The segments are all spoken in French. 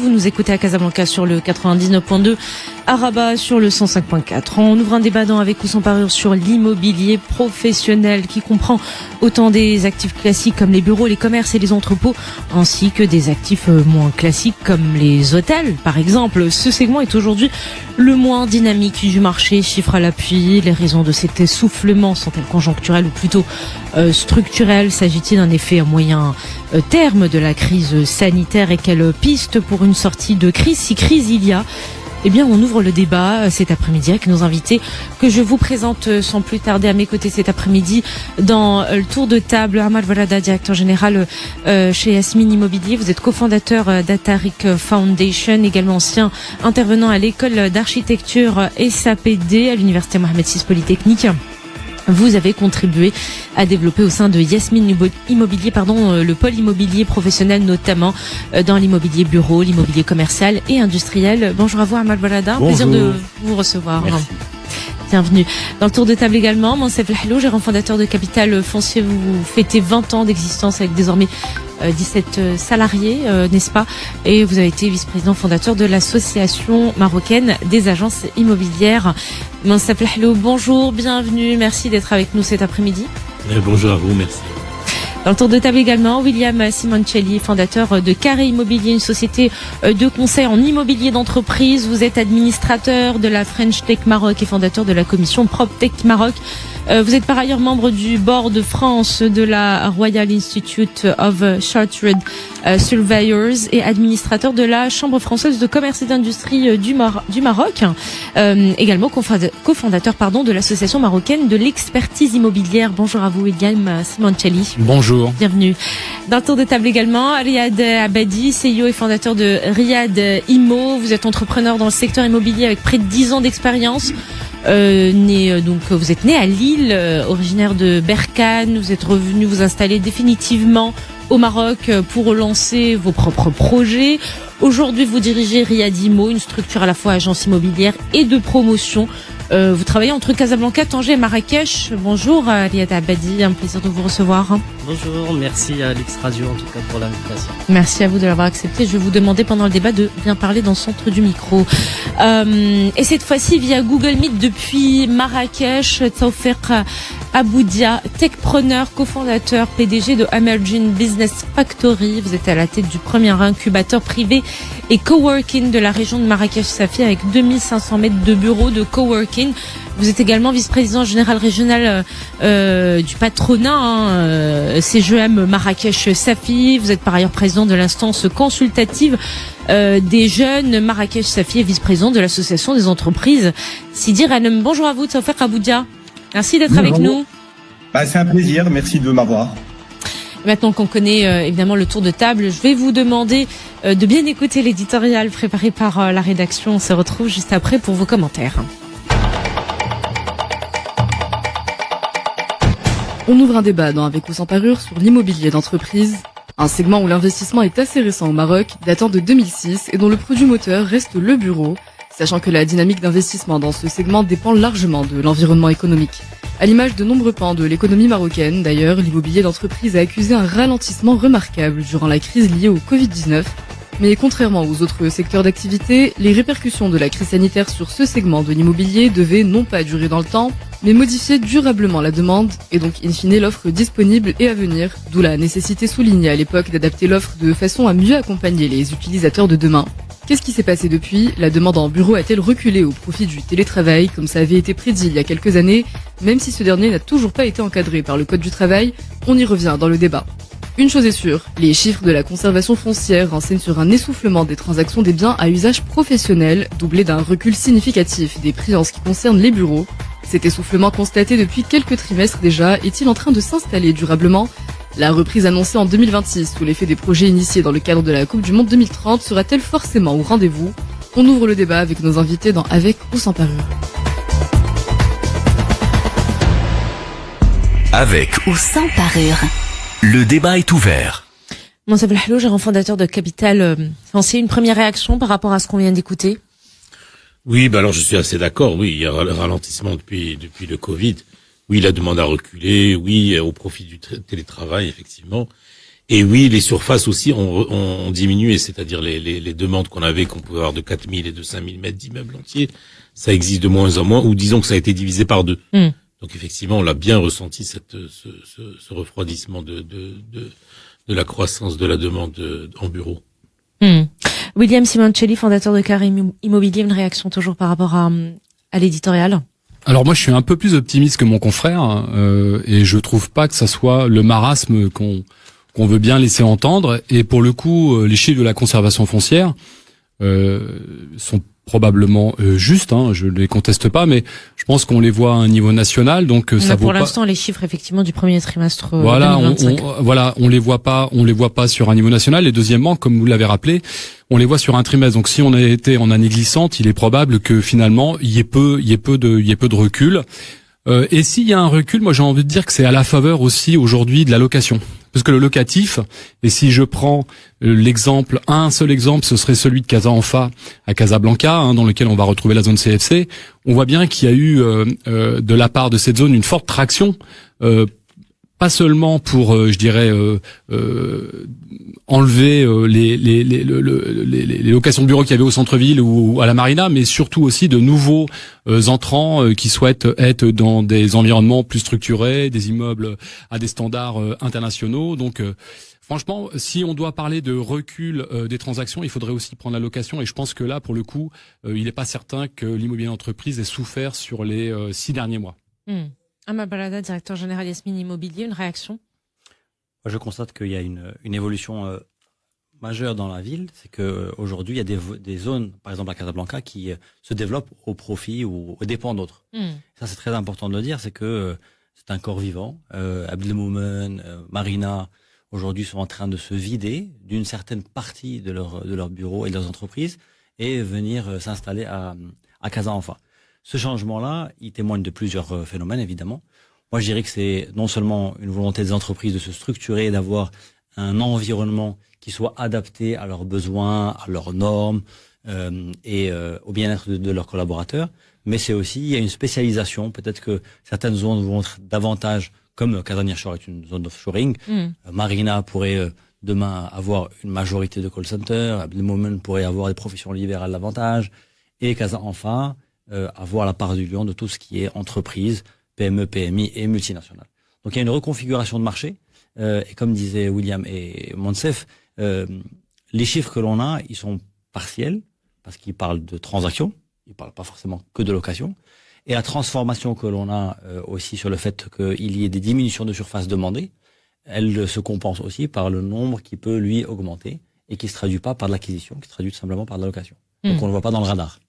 Vous nous écoutez à Casablanca sur le 99.2, à Rabat sur le 105.4. On ouvre un débat dans Avec ou sans parure sur l'immobilier professionnel qui comprend autant des actifs classiques comme les bureaux, les commerces et les entrepôts, ainsi que des actifs moins classiques comme les hôtels, par exemple. Ce segment est aujourd'hui le moins dynamique du marché, chiffre à l'appui. Les raisons de cet essoufflement sont-elles conjoncturelles ou plutôt structurelles? S'agit-il d'un effet à moyen terme de la crise sanitaire et quelle piste pour une sortie de crise, si crise il y a? Eh bien, on ouvre le débat cet après-midi avec nos invités que je vous présente sans plus tarder à mes côtés cet après-midi dans le tour de table. Ahmad Walada, directeur général chez Yasmine Immobilier. Vous êtes cofondateur d'Ataric Foundation, également ancien intervenant à l'école d'architecture SAPD à l'université Mohamed VI Polytechnique. Vous avez contribué à développer au sein de Yasmine Immobilier, le pôle immobilier professionnel, notamment dans l'immobilier bureau, l'immobilier commercial et industriel. Bonjour à vous, Ahmad Walada. Plaisir de vous recevoir. Merci. Bienvenue. Dans le tour de table également, Monsef Lahlo, gérant fondateur de Capital Foncier. Vous fêtez 20 ans d'existence avec désormais 17 salariés, n'est-ce pas? Et vous avez été vice-président fondateur de l'association marocaine des agences immobilières. Monsef Lahlo, bonjour, bienvenue. Merci d'être avec nous cet après-midi. Bonjour à vous, merci. Dans le tour de table également, William Simoncelli, fondateur de Carré Immobilier, une société de conseil en immobilier d'entreprise. Vous êtes administrateur de la French Tech Maroc et fondateur de la commission PropTech Maroc. Vous êtes par ailleurs membre du board de France de la Royal Institute of Chartered Surveyors et administrateur de la Chambre française de commerce et d'industrie du Maroc. Également cofondateur de l'association marocaine de l'expertise immobilière. Bonjour à vous, William Simoncelli. Bonjour. Bienvenue. Dans le tour de table également, Riyad Abadi, CEO et fondateur de Riyad Immo. Vous êtes entrepreneur dans le secteur immobilier avec près de 10 ans d'expérience. Vous êtes né à Lille, originaire de Berkane. Vous êtes revenu vous installer définitivement au Maroc pour lancer vos propres projets. Aujourd'hui, vous dirigez Riyad Immo, une structure à la fois agence immobilière et de promotion. Vous travaillez entre Casablanca, Tanger et Marrakech. Bonjour Riyad Abadi, un plaisir de vous recevoir. Bonjour, merci à Lux Radio en tout cas pour l'invitation. Merci à vous de l'avoir accepté. Je vais vous demander pendant le débat de bien parler dans le centre du micro. Et cette fois-ci via Google Meet depuis Marrakech, Taoufiq Aboudia, techpreneur, cofondateur, PDG de Emerging Business Factory. Vous êtes à la tête du premier incubateur privé et coworking de la région de Marrakech-Safi avec 2500 mètres de bureaux de coworking. Vous êtes également vice-président général régional du patronat CGM Marrakech-Safi. Vous êtes par ailleurs président de l'instance consultative des jeunes Marrakech-Safi et vice-président de l'association des entreprises Sidi Ranem. Bonjour à vous, Taoufiq Aboudia. Merci d'être avec nous. C'est un plaisir, merci de m'avoir. Maintenant qu'on connaît évidemment le tour de table, je vais vous demander de bien écouter l'éditorial préparé par la rédaction. On se retrouve juste après pour vos commentaires. On ouvre un débat dans Avec ou sans parure sur l'immobilier d'entreprise, un segment où l'investissement est assez récent au Maroc, datant de 2006 et dont le produit moteur reste le bureau, sachant que la dynamique d'investissement dans ce segment dépend largement de l'environnement économique. À l'image de nombreux pans de l'économie marocaine, d'ailleurs, l'immobilier d'entreprise a accusé un ralentissement remarquable durant la crise liée au Covid-19. Mais contrairement aux autres secteurs d'activité, les répercussions de la crise sanitaire sur ce segment de l'immobilier devaient non pas durer dans le temps, mais modifier durablement la demande et donc in fine l'offre disponible et à venir, d'où la nécessité soulignée à l'époque d'adapter l'offre de façon à mieux accompagner les utilisateurs de demain. Qu'est-ce qui s'est passé depuis? La demande en bureau a-t-elle reculé au profit du télétravail, comme ça avait été prédit il y a quelques années, même si ce dernier n'a toujours pas été encadré par le Code du travail? On y revient dans le débat. Une chose est sûre, les chiffres de la conservation foncière renseignent sur un essoufflement des transactions des biens à usage professionnel, doublé d'un recul significatif des prix en ce qui concerne les bureaux. Cet essoufflement constaté depuis quelques trimestres déjà est-il en train de s'installer durablement? La reprise annoncée en 2026 sous l'effet des projets initiés dans le cadre de la Coupe du Monde 2030 sera-t-elle forcément au rendez-vous? On ouvre le débat avec nos invités dans Avec ou sans parure. Avec ou sans parure. Le débat est ouvert. Monsef Lahlo, gérant fondateur de Capital Foncier, une première réaction par rapport à ce qu'on vient d'écouter? Oui, alors je suis assez d'accord. Oui, il y a un ralentissement depuis le Covid. Oui, la demande a reculé. Oui, au profit du télétravail, effectivement. Et oui, les surfaces aussi ont diminué, c'est-à-dire les demandes qu'on pouvait avoir de 4000 et de 5000 mètres d'immeubles entiers, ça existe de moins en moins, ou disons que ça a été divisé par 2. Donc effectivement, on l'a bien ressenti, ce refroidissement de la croissance de la demande en bureau. William Simoncelli, fondateur de Carré Immobilier, une réaction toujours par rapport à l'éditorial? Alors moi, je suis un peu plus optimiste que mon confrère, et je trouve pas que ça soit le marasme qu'on veut bien laisser entendre. Et pour le coup, les chiffres de la conservation foncière sont probablement justes, je les conteste pas, mais je pense qu'on les voit à un niveau national, donc ça vaut pour pas. l'instant les chiffres effectivement du premier trimestre. Voilà, 2025. on les voit pas sur un niveau national. Et deuxièmement, comme vous l'avez rappelé, on les voit sur un trimestre. Donc si on a été en année glissante, il est probable que finalement il y ait peu de recul. Et s'il y a un recul, moi j'ai envie de dire que c'est à la faveur aussi aujourd'hui de la location. Parce que le locatif, et si je prends un seul exemple, ce serait celui de Casa Anfa à Casablanca, dans lequel on va retrouver la zone CFC, on voit bien qu'il y a eu de la part de cette zone une forte traction, pas seulement pour, enlever les locations de bureaux qu'il y avait au centre-ville ou à la marina, mais surtout aussi de nouveaux entrants qui souhaitent être dans des environnements plus structurés, des immeubles à des standards internationaux. Donc franchement, si on doit parler de recul des transactions, il faudrait aussi prendre la location. Et je pense que là, pour le coup, il n'est pas certain que l'immobilier d'entreprise ait souffert sur les 6 derniers mois. Ama Balada, directeur général Yasmine Immobilier, une réaction? Je constate qu'il y a une évolution majeure dans la ville. C'est que aujourd'hui il y a des zones, par exemple à Casablanca, qui se développent au profit ou aux dépens d'autres. Ça, c'est très important de le dire. C'est que c'est un corps vivant. Abdelmoumen, Marina, aujourd'hui sont en train de se vider d'une certaine partie de leurs bureaux et de leurs entreprises et venir s'installer à Casa Anfa. Ce changement-là, il témoigne de plusieurs phénomènes, évidemment. Moi, je dirais que c'est non seulement une volonté des entreprises de se structurer et d'avoir un environnement qui soit adapté à leurs besoins, à leurs normes et au bien-être de leurs collaborateurs, mais c'est aussi, il y a une spécialisation. Peut-être que certaines zones vont être davantage, comme Casa Nearshore est une zone d'offshoring. Marina pourrait demain avoir une majorité de call center. Abdelmoumen pourrait avoir des professions libérales davantage. Et Casa Anfa avoir la part du lion de tout ce qui est entreprise, PME, PMI et multinationales. Donc il y a une reconfiguration de marché, et comme disaient William et Monsef, les chiffres que l'on a, ils sont partiels, parce qu'ils parlent de transactions, ils parlent pas forcément que de location, et la transformation que l'on a aussi sur le fait qu'il y ait des diminutions de surface demandées, elle se compense aussi par le nombre qui peut lui augmenter, et qui se traduit pas par de l'acquisition, qui se traduit tout simplement par de la location. Donc on le voit pas dans le radar.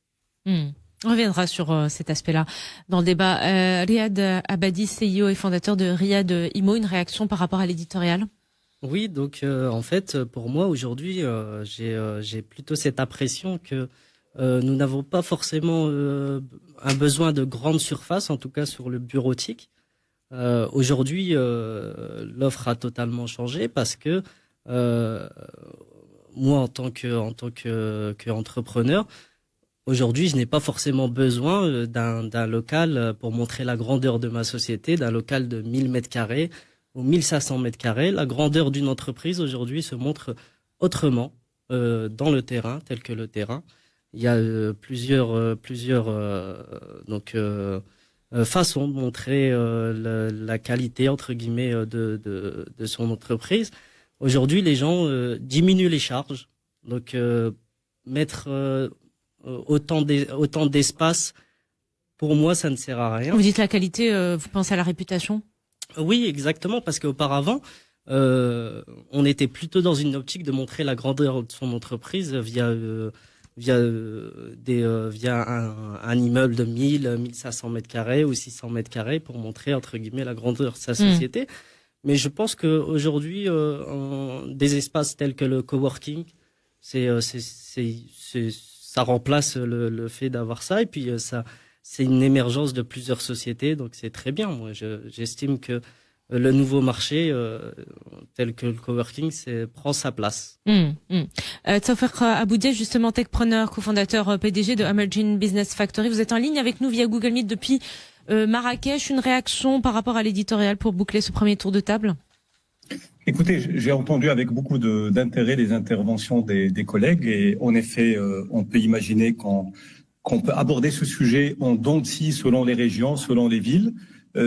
On reviendra sur cet aspect-là dans le débat. Riyad Abadi, CEO et fondateur de Riyad Immo, une réaction par rapport à l'éditorial? Oui, donc en fait, pour moi aujourd'hui, j'ai plutôt cette impression que nous n'avons pas forcément un besoin de grande surface, en tout cas sur le bureautique. Aujourd'hui, l'offre a totalement changé parce que moi, en tant qu'entrepreneur, aujourd'hui, je n'ai pas forcément besoin d'un local pour montrer la grandeur de ma société, d'un local de 1000 mètres carrés ou 1500 mètres carrés. La grandeur d'une entreprise aujourd'hui se montre autrement dans le terrain, tel que le terrain. Il y a plusieurs façons de montrer la qualité entre guillemets de son entreprise. Aujourd'hui, les gens diminuent les charges, donc mettre autant d'espace, pour moi, ça ne sert à rien. Vous dites la qualité, vous pensez à la réputation? Oui, exactement, parce qu'auparavant, on était plutôt dans une optique de montrer la grandeur de son entreprise via un immeuble de 1500 mètres carrés ou 600 mètres carrés pour montrer, entre guillemets, la grandeur de sa société. Mais je pense qu'aujourd'hui, des espaces tels que le coworking, ça remplace le fait d'avoir ça, et puis c'est une émergence de plusieurs sociétés, donc c'est très bien. Moi, j'estime que le nouveau marché, tel que le coworking, prend sa place. Tsofer Aboudia, justement techpreneur, cofondateur PDG de Emerging Business Factory. Vous êtes en ligne avec nous via Google Meet depuis Marrakech. Une réaction par rapport à l'éditorial pour boucler ce premier tour de table? Écoutez, j'ai entendu avec beaucoup d'intérêt les interventions des collègues et en effet, on peut imaginer qu'on peut aborder ce sujet en dents de scie selon les régions, selon les villes.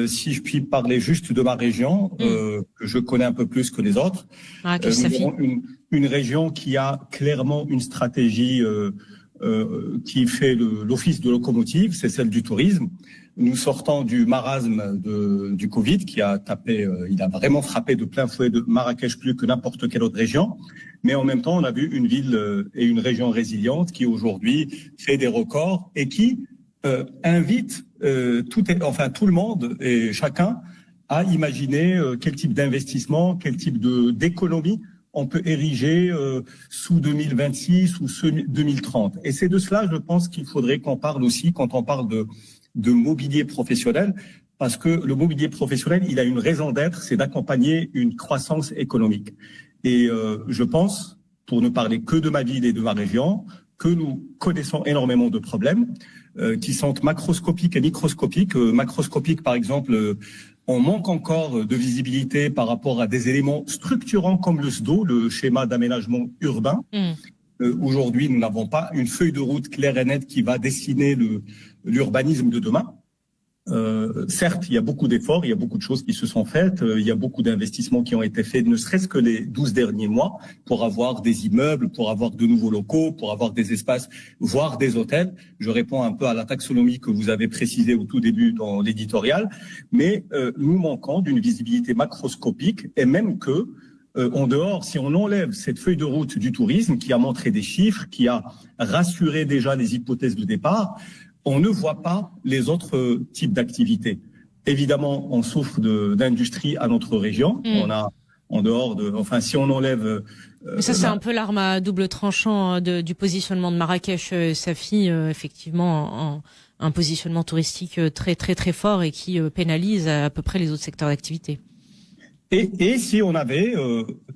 Si je puis parler juste de ma région, que je connais un peu plus que les autres, nous avons une région qui a clairement une stratégie qui fait l'office de locomotive, c'est celle du tourisme. Nous sortons du marasme du Covid qui a il a vraiment frappé de plein fouet de Marrakech plus que n'importe quelle autre région. Mais en même temps, on a vu une ville et une région résiliente qui aujourd'hui fait des records et qui invite tout le monde et chacun à imaginer quel type d'investissement, quel type d'économie on peut ériger sous 2026 ou sous 2030. Et c'est de cela, je pense, qu'il faudrait qu'on parle aussi quand on parle de mobilier professionnel, parce que le mobilier professionnel, il a une raison d'être, c'est d'accompagner une croissance économique. Et je pense, pour ne parler que de ma ville et de ma région, que nous connaissons énormément de problèmes qui sont macroscopiques et microscopiques. Macroscopiques, par exemple, on manque encore de visibilité par rapport à des éléments structurants comme le SDO, le schéma d'aménagement urbain. Aujourd'hui, nous n'avons pas une feuille de route claire et nette qui va dessiner l'urbanisme de demain. Certes, il y a beaucoup d'efforts, il y a beaucoup de choses qui se sont faites, il y a beaucoup d'investissements qui ont été faits, ne serait-ce que les 12 derniers mois, pour avoir des immeubles, pour avoir de nouveaux locaux, pour avoir des espaces, voire des hôtels. Je réponds un peu à la taxonomie que vous avez précisée au tout début dans l'éditorial, mais nous manquons d'une visibilité macroscopique et même que en dehors, si on enlève cette feuille de route du tourisme qui a montré des chiffres, qui a rassuré déjà les hypothèses de départ, on ne voit pas les autres types d'activités. Évidemment, on souffre d'industrie à notre région. On a, en dehors si on enlève... Mais ça, c'est un peu l'arme à double tranchant du positionnement de Marrakech, Safi, effectivement, un positionnement touristique très, très, très fort et qui pénalise à peu près les autres secteurs d'activité. Et si on avait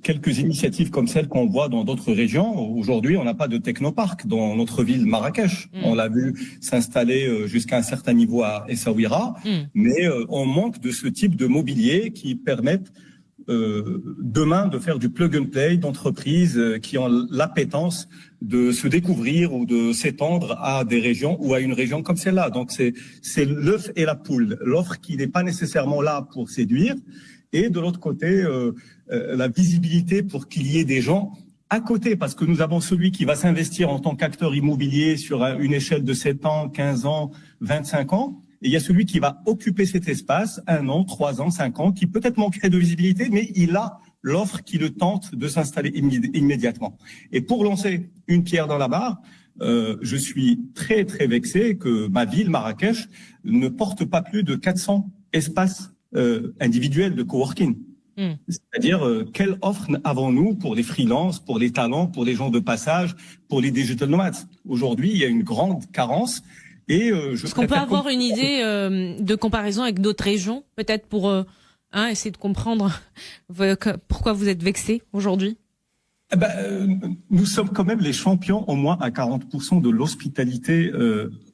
quelques initiatives comme celles qu'on voit dans d'autres régions, aujourd'hui on n'a pas de technoparc dans notre ville Marrakech. On l'a vu s'installer jusqu'à un certain niveau à Essaouira, mais on manque de ce type de mobilier qui permettent demain de faire du plug and play d'entreprises qui ont l'appétence de se découvrir ou de s'étendre à des régions ou à une région comme celle-là. Donc c'est l'œuf et la poule, l'offre qui n'est pas nécessairement là pour séduire. Et de l'autre côté, la visibilité pour qu'il y ait des gens à côté, parce que nous avons celui qui va s'investir en tant qu'acteur immobilier sur une échelle de 7 ans, 15 ans, 25 ans, et il y a celui qui va occuper cet espace 1 an, 3 ans, 5 ans, qui peut-être manquerait de visibilité, mais il a l'offre qui le tente de s'installer immédiatement. Et pour lancer une pierre dans la mare, je suis très, très vexé que ma ville, Marrakech, ne porte pas plus de 400 espaces individuel de coworking. C'est-à-dire, quelle offre avons-nous pour les freelances, pour les talents, pour les gens de passage, pour les digital nomades? Aujourd'hui, il y a une grande carence. Et est-ce qu'on peut avoir une idée de comparaison avec d'autres régions, peut-être pour essayer de comprendre pourquoi vous êtes vexé aujourd'hui? Nous sommes quand même les champions, au moins à 40% de l'hospitalité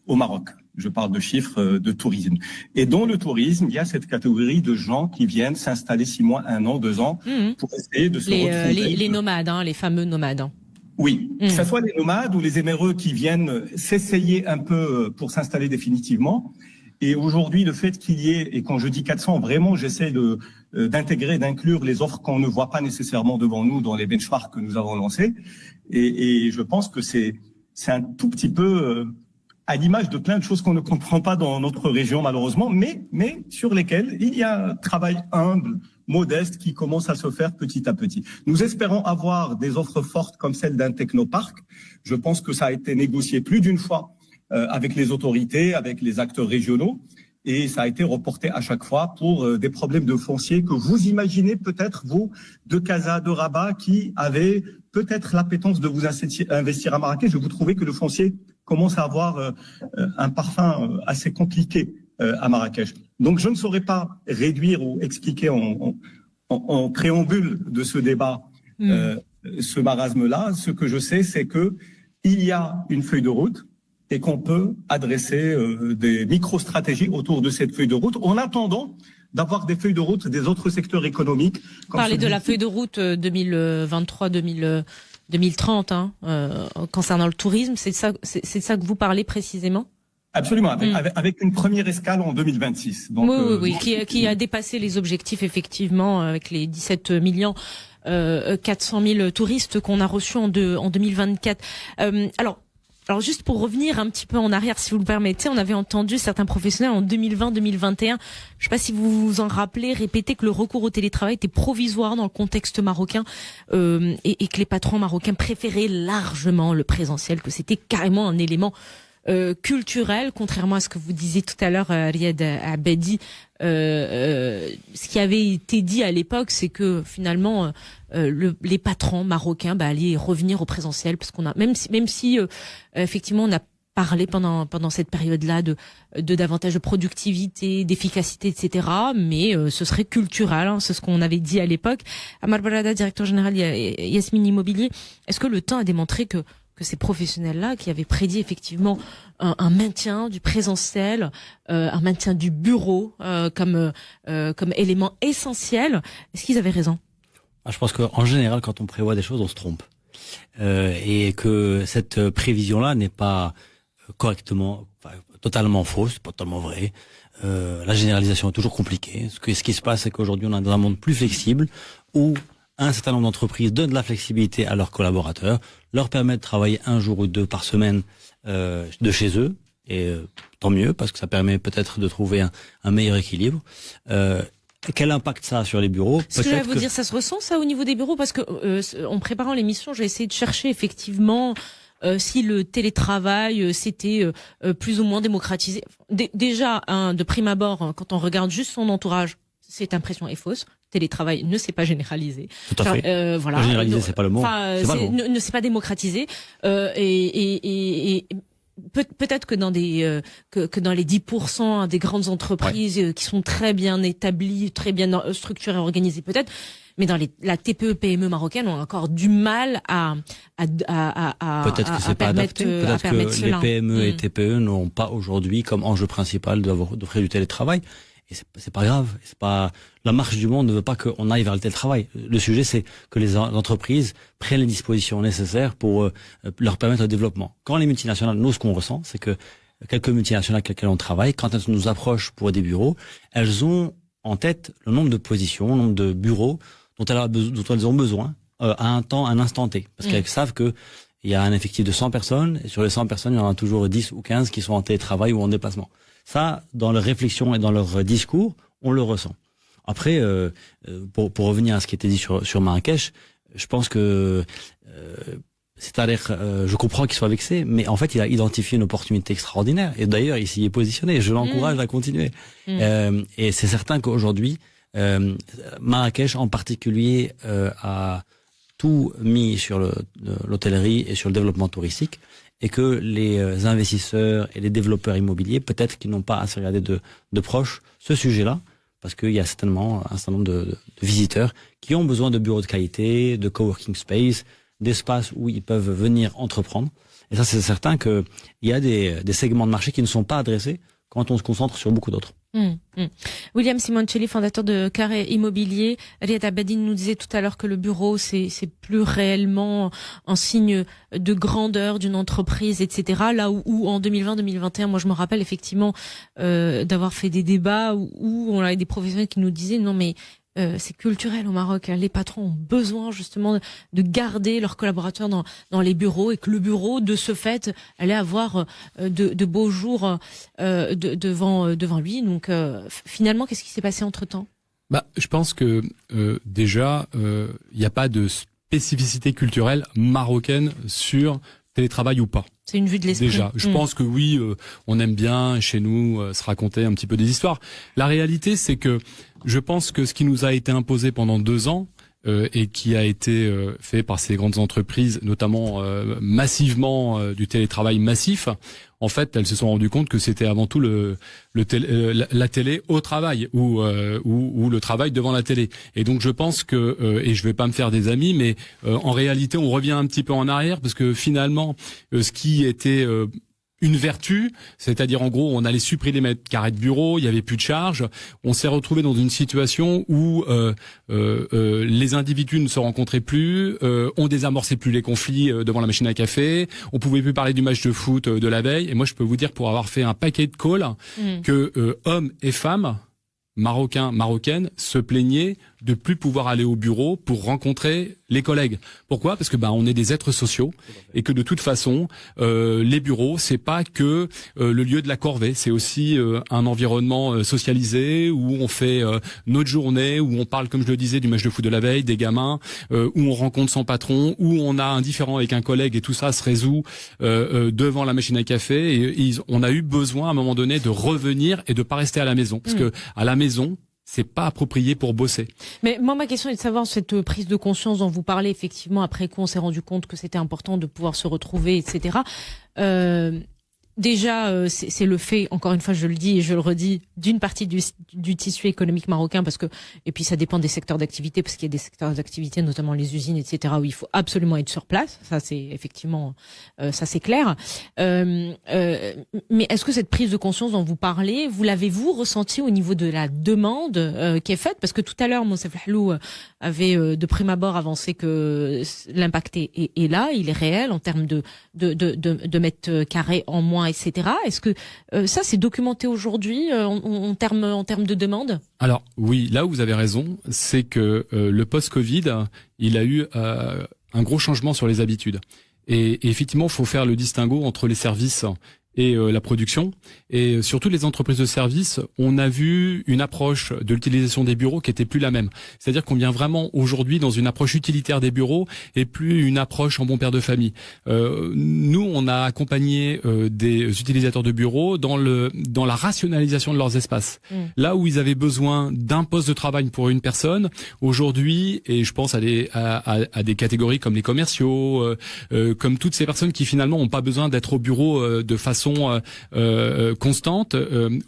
au Maroc. Je parle de chiffres de tourisme. Et dans le tourisme, il y a cette catégorie de gens qui viennent s'installer 6 mois, 1 an, 2 ans pour essayer de se retrouver. Les nomades, les fameux nomades. Oui, que ce soit les nomades ou les éméreux qui viennent s'essayer un peu pour s'installer définitivement. Et aujourd'hui, le fait qu'il y ait, et quand je dis 400, vraiment, j'essaie d'intégrer, d'inclure les offres qu'on ne voit pas nécessairement devant nous dans les benchmarks que nous avons lancés. Et je pense que c'est un tout petit peu à l'image de plein de choses qu'on ne comprend pas dans notre région, malheureusement, mais sur lesquelles il y a un travail humble, modeste, qui commence à se faire petit à petit. Nous espérons avoir des offres fortes comme celle d'un technoparc. Je pense que ça a été négocié plus d'une fois avec les autorités, avec les acteurs régionaux, et ça a été reporté à chaque fois pour des problèmes de foncier que vous imaginez peut-être, vous, de Casa, de Rabat, qui avaient peut-être l'appétence de vous investir à Marrakech. Je vous trouvais que le foncier commence à avoir un parfum assez compliqué à Marrakech. Donc je ne saurais pas réduire ou expliquer en préambule de ce débat ce marasme-là. Ce que je sais, c'est que il y a une feuille de route et qu'on peut adresser des micro-stratégies autour de cette feuille de route en attendant d'avoir des feuilles de route des autres secteurs économiques. Parler de la feuille de route 2023-2030 concernant le tourisme, c'est de ça que vous parlez précisément? Absolument, avec une première escale en 2026. Donc, oui, qui a dépassé les objectifs effectivement avec les 17 millions 400 000 touristes qu'on a reçus en 2024. Alors juste pour revenir un petit peu en arrière, si vous le permettez, on avait entendu certains professionnels en 2020-2021, je sais pas si vous vous en rappelez, répéter que le recours au télétravail était provisoire dans le contexte marocain et que les patrons marocains préféraient largement le présentiel, que c'était carrément un élément culturel, contrairement à ce que vous disiez tout à l'heure, Riyad Abadi. Ce qui avait été dit à l'époque, c'est que finalement les patrons marocains allaient revenir au présentiel, parce qu'on a même si effectivement on a parlé pendant cette période-là de davantage de productivité, d'efficacité, etc. Mais ce serait culturel, c'est ce qu'on avait dit à l'époque. Amar Barada, directeur général Yasmine Immobilier, est-ce que le temps a démontré que ces professionnels-là qui avaient prédit effectivement un maintien du présentiel, un maintien du bureau comme élément essentiel, est-ce qu'ils avaient raison? Je pense qu'en général, quand on prévoit des choses, on se trompe. Et que cette prévision-là n'est pas totalement fausse, pas totalement vraie. La généralisation est toujours compliquée. Ce qui se passe, c'est qu'aujourd'hui, on est dans un monde plus flexible où un certain nombre d'entreprises donnent de la flexibilité à leurs collaborateurs, leur permettent de travailler 1 jour ou 2 par semaine de chez eux, et tant mieux, parce que ça permet peut-être de trouver un meilleur équilibre. Quel impact ça a sur les bureaux? Ce que je vais vous dire, ça se ressent ça au niveau des bureaux, parce que en préparant l'émission, j'ai essayé de chercher effectivement si le télétravail c'était plus ou moins démocratisé. Déjà, de prime abord, quand on regarde juste son entourage, cette impression est fausse. Télétravail ne s'est pas généralisé. Tout à fait. Voilà. Généralisé, c'est pas le mot. Ne s'est pas démocratisé. Et peut-être que dans les 10% des grandes entreprises qui sont très bien établies, très bien structurées, organisées, peut-être. Mais dans la TPE, PME marocaine, on a encore du mal à peut-être que c'est pas adapté. Peut-être que les PME et TPE n'ont pas aujourd'hui comme enjeu principal d'offrir du télétravail. Et c'est pas grave. C'est pas, la marche du monde ne veut pas qu'on aille vers le télétravail. Le sujet, c'est que les entreprises prennent les dispositions nécessaires pour leur permettre le développement. Quand les multinationales, nous, ce qu'on ressent, c'est que quelques multinationales avec lesquelles on travaille, quand elles nous approchent pour des bureaux, elles ont en tête le nombre de positions, le nombre de bureaux dont elles ont besoin à un instant T. Parce qu'elles savent que il y a un effectif de 100 personnes, et sur les 100 personnes, il y en a toujours 10 ou 15 qui sont en télétravail ou en déplacement. Ça, dans leur réflexion et dans leur discours, on le ressent. Après, pour revenir à ce qui était dit sur Marrakech, je pense que c'est-à-dire, je comprends qu'il soit vexé, mais en fait, il a identifié une opportunité extraordinaire. Et d'ailleurs, il s'y est positionné. Je l'encourage à continuer. Et c'est certain qu'aujourd'hui, Marrakech en particulier a tout mis sur l'hôtellerie et sur le développement touristique, et que les investisseurs et les développeurs immobiliers, peut-être qu'ils n'ont pas assez regardé de proche ce sujet-là, parce qu'il y a certainement un certain nombre de visiteurs qui ont besoin de bureaux de qualité, de coworking space, d'espaces où ils peuvent venir entreprendre. Et ça, c'est certain qu'il y a des segments de marché qui ne sont pas adressés quand on se concentre sur beaucoup d'autres. William Simoncelli, fondateur de Carré Immobilier. Riyad Abadi nous disait tout à l'heure que le bureau, c'est plus réellement un signe de grandeur d'une entreprise, etc. Là où en 2020-2021, moi je me rappelle effectivement d'avoir fait des débats où on avait des professionnels qui nous disaient non mais c'est culturel au Maroc. Les patrons ont besoin justement de garder leurs collaborateurs dans les bureaux, et que le bureau, de ce fait, allait avoir de beaux jours devant lui. Donc finalement, qu'est-ce qui s'est passé entre-temps? Je pense que déjà, il n'y a pas de spécificité culturelle marocaine sur télétravail ou pas. C'est une vue de l'esprit. Déjà, je pense que oui, on aime bien chez nous se raconter un petit peu des histoires. La réalité, c'est que je pense que ce qui nous a été imposé pendant 2 ans et qui a été fait par ces grandes entreprises, notamment massivement du télétravail massif, en fait, elles se sont rendues compte que c'était avant tout la télé au travail ou le travail devant la télé. Et donc je pense que et je vais pas me faire des amis, mais en réalité on revient un petit peu en arrière, parce que finalement ce qui était une vertu, c'est-à-dire en gros on allait supprimer les mètres carrés de bureau, il y avait plus de charges. On s'est retrouvé dans une situation où les individus ne se rencontraient plus, on désamorçait plus les conflits devant la machine à café, on pouvait plus parler du match de foot de la veille. Et moi je peux vous dire, pour avoir fait un paquet de calls, que hommes et femmes, Marocains, Marocaines, se plaignaient de plus pouvoir aller au bureau pour rencontrer les collègues. Pourquoi ? Parce que on est des êtres sociaux et que de toute façon, les bureaux, c'est pas que le lieu de la corvée, c'est aussi un environnement socialisé où on fait notre journée, où on parle, comme je le disais, du match de foot de la veille, des gamins, où on rencontre son patron, où on a un différend avec un collègue et tout ça se résout devant la machine à café. Et on a eu besoin à un moment donné de revenir et de pas rester à la maison, parce que à la maison, c'est pas approprié pour bosser. Mais moi, ma question est de savoir cette prise de conscience dont vous parlez. Effectivement, après coup, on s'est rendu compte que c'était important de pouvoir se retrouver, etc. Déjà, c'est le fait, encore une fois, je le dis et je le redis, d'une partie du tissu économique marocain, parce que, et puis ça dépend des secteurs d'activité, parce qu'il y a des secteurs d'activité, notamment les usines, etc., où il faut absolument être sur place. Ça, c'est effectivement, ça c'est clair. Mais est-ce que cette prise de conscience dont vous parlez, vous l'avez-vous ressenti au niveau de la demande qui est faite? Parce que tout à l'heure, Moussa Flahlou avait de prime abord avancé que l'impact est là, il est réel en termes de mètres carrés en moins, etc. Est-ce que ça c'est documenté aujourd'hui en termes de demande? Alors oui, là où vous avez raison, c'est que le post-Covid, il a eu un gros changement sur les habitudes. Et effectivement, il faut faire le distinguo entre les services et la production. Et surtout les entreprises de services, on a vu une approche de l'utilisation des bureaux qui était plus la même. C'est-à-dire qu'on vient vraiment aujourd'hui dans une approche utilitaire des bureaux et plus une approche en bon père de famille. Nous, on a accompagné des utilisateurs de bureaux dans la rationalisation de leurs espaces. Là où ils avaient besoin d'un poste de travail pour une personne, aujourd'hui, et je pense à des catégories comme les commerciaux, comme toutes ces personnes qui finalement n'ont pas besoin d'être au bureau de façon constante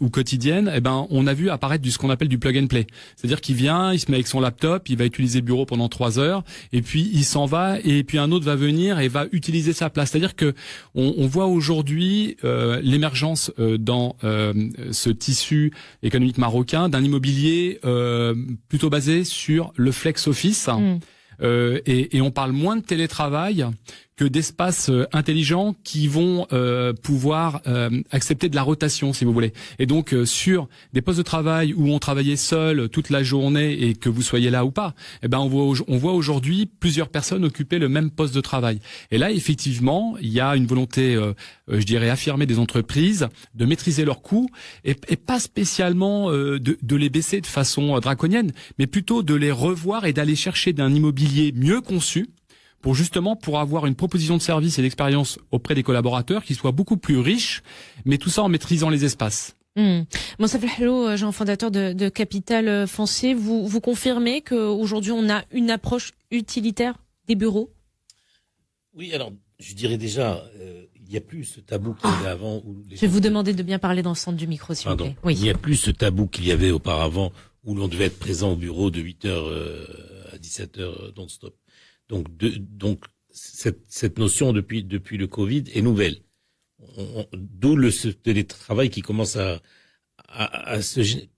ou quotidienne, on a vu apparaître ce qu'on appelle du plug and play. C'est-à-dire qu'il vient, il se met avec son laptop, il va utiliser le bureau pendant 3 heures, et puis il s'en va, et puis un autre va venir et va utiliser sa place. C'est-à-dire que on voit aujourd'hui l'émergence dans ce tissu économique marocain d'un immobilier plutôt basé sur le flex office. Et on parle moins de télétravail que d'espaces intelligents qui vont pouvoir accepter de la rotation, si vous voulez. Et donc sur des postes de travail où on travaillait seul toute la journée et que vous soyez là ou pas, on voit aujourd'hui plusieurs personnes occuper le même poste de travail. Et là, effectivement, il y a une volonté, je dirais, affirmée des entreprises de maîtriser leurs coûts et pas spécialement de les baisser de façon draconienne, mais plutôt de les revoir et d'aller chercher d'un immobilier mieux conçu pour avoir une proposition de service et d'expérience auprès des collaborateurs qui soit beaucoup plus riche, mais tout ça en maîtrisant les espaces. Moussa Flahlou, Jean fondateur de Capital Foncier, vous confirmez qu'aujourd'hui on a une approche utilitaire des bureaux? Oui, alors je dirais déjà, il n'y a plus ce tabou qu'il y avait avant. Je vais vous demander de bien parler dans le centre du micro, s'il vous plaît. Oui. Il n'y a plus ce tabou qu'il y avait auparavant où l'on devait être présent au bureau de 8h à 17h non-stop. Donc cette notion depuis le Covid est nouvelle. D'où ce télétravail qui commence à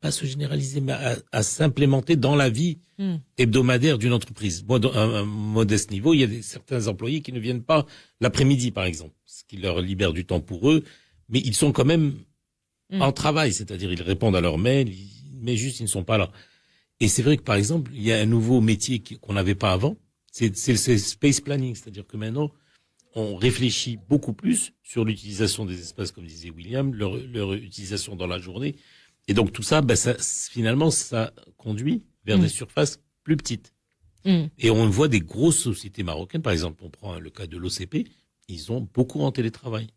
pas se généraliser, mais à s'implémenter dans la vie hebdomadaire d'une entreprise. Moi, à un modeste niveau, il y a certains employés qui ne viennent pas l'après-midi, par exemple, ce qui leur libère du temps pour eux, mais ils sont quand même en travail, c'est-à-dire ils répondent à leurs mails, mais juste ils ne sont pas là. Et c'est vrai que, par exemple, il y a un nouveau métier qu'on n'avait pas avant, c'est le space planning, c'est-à-dire que maintenant, on réfléchit beaucoup plus sur l'utilisation des espaces, comme disait William, leur utilisation dans la journée. Et donc tout ça, finalement, ça conduit vers des surfaces plus petites. Et on voit des grosses sociétés marocaines, par exemple, on prend le cas de l'OCP, ils ont beaucoup en télétravail.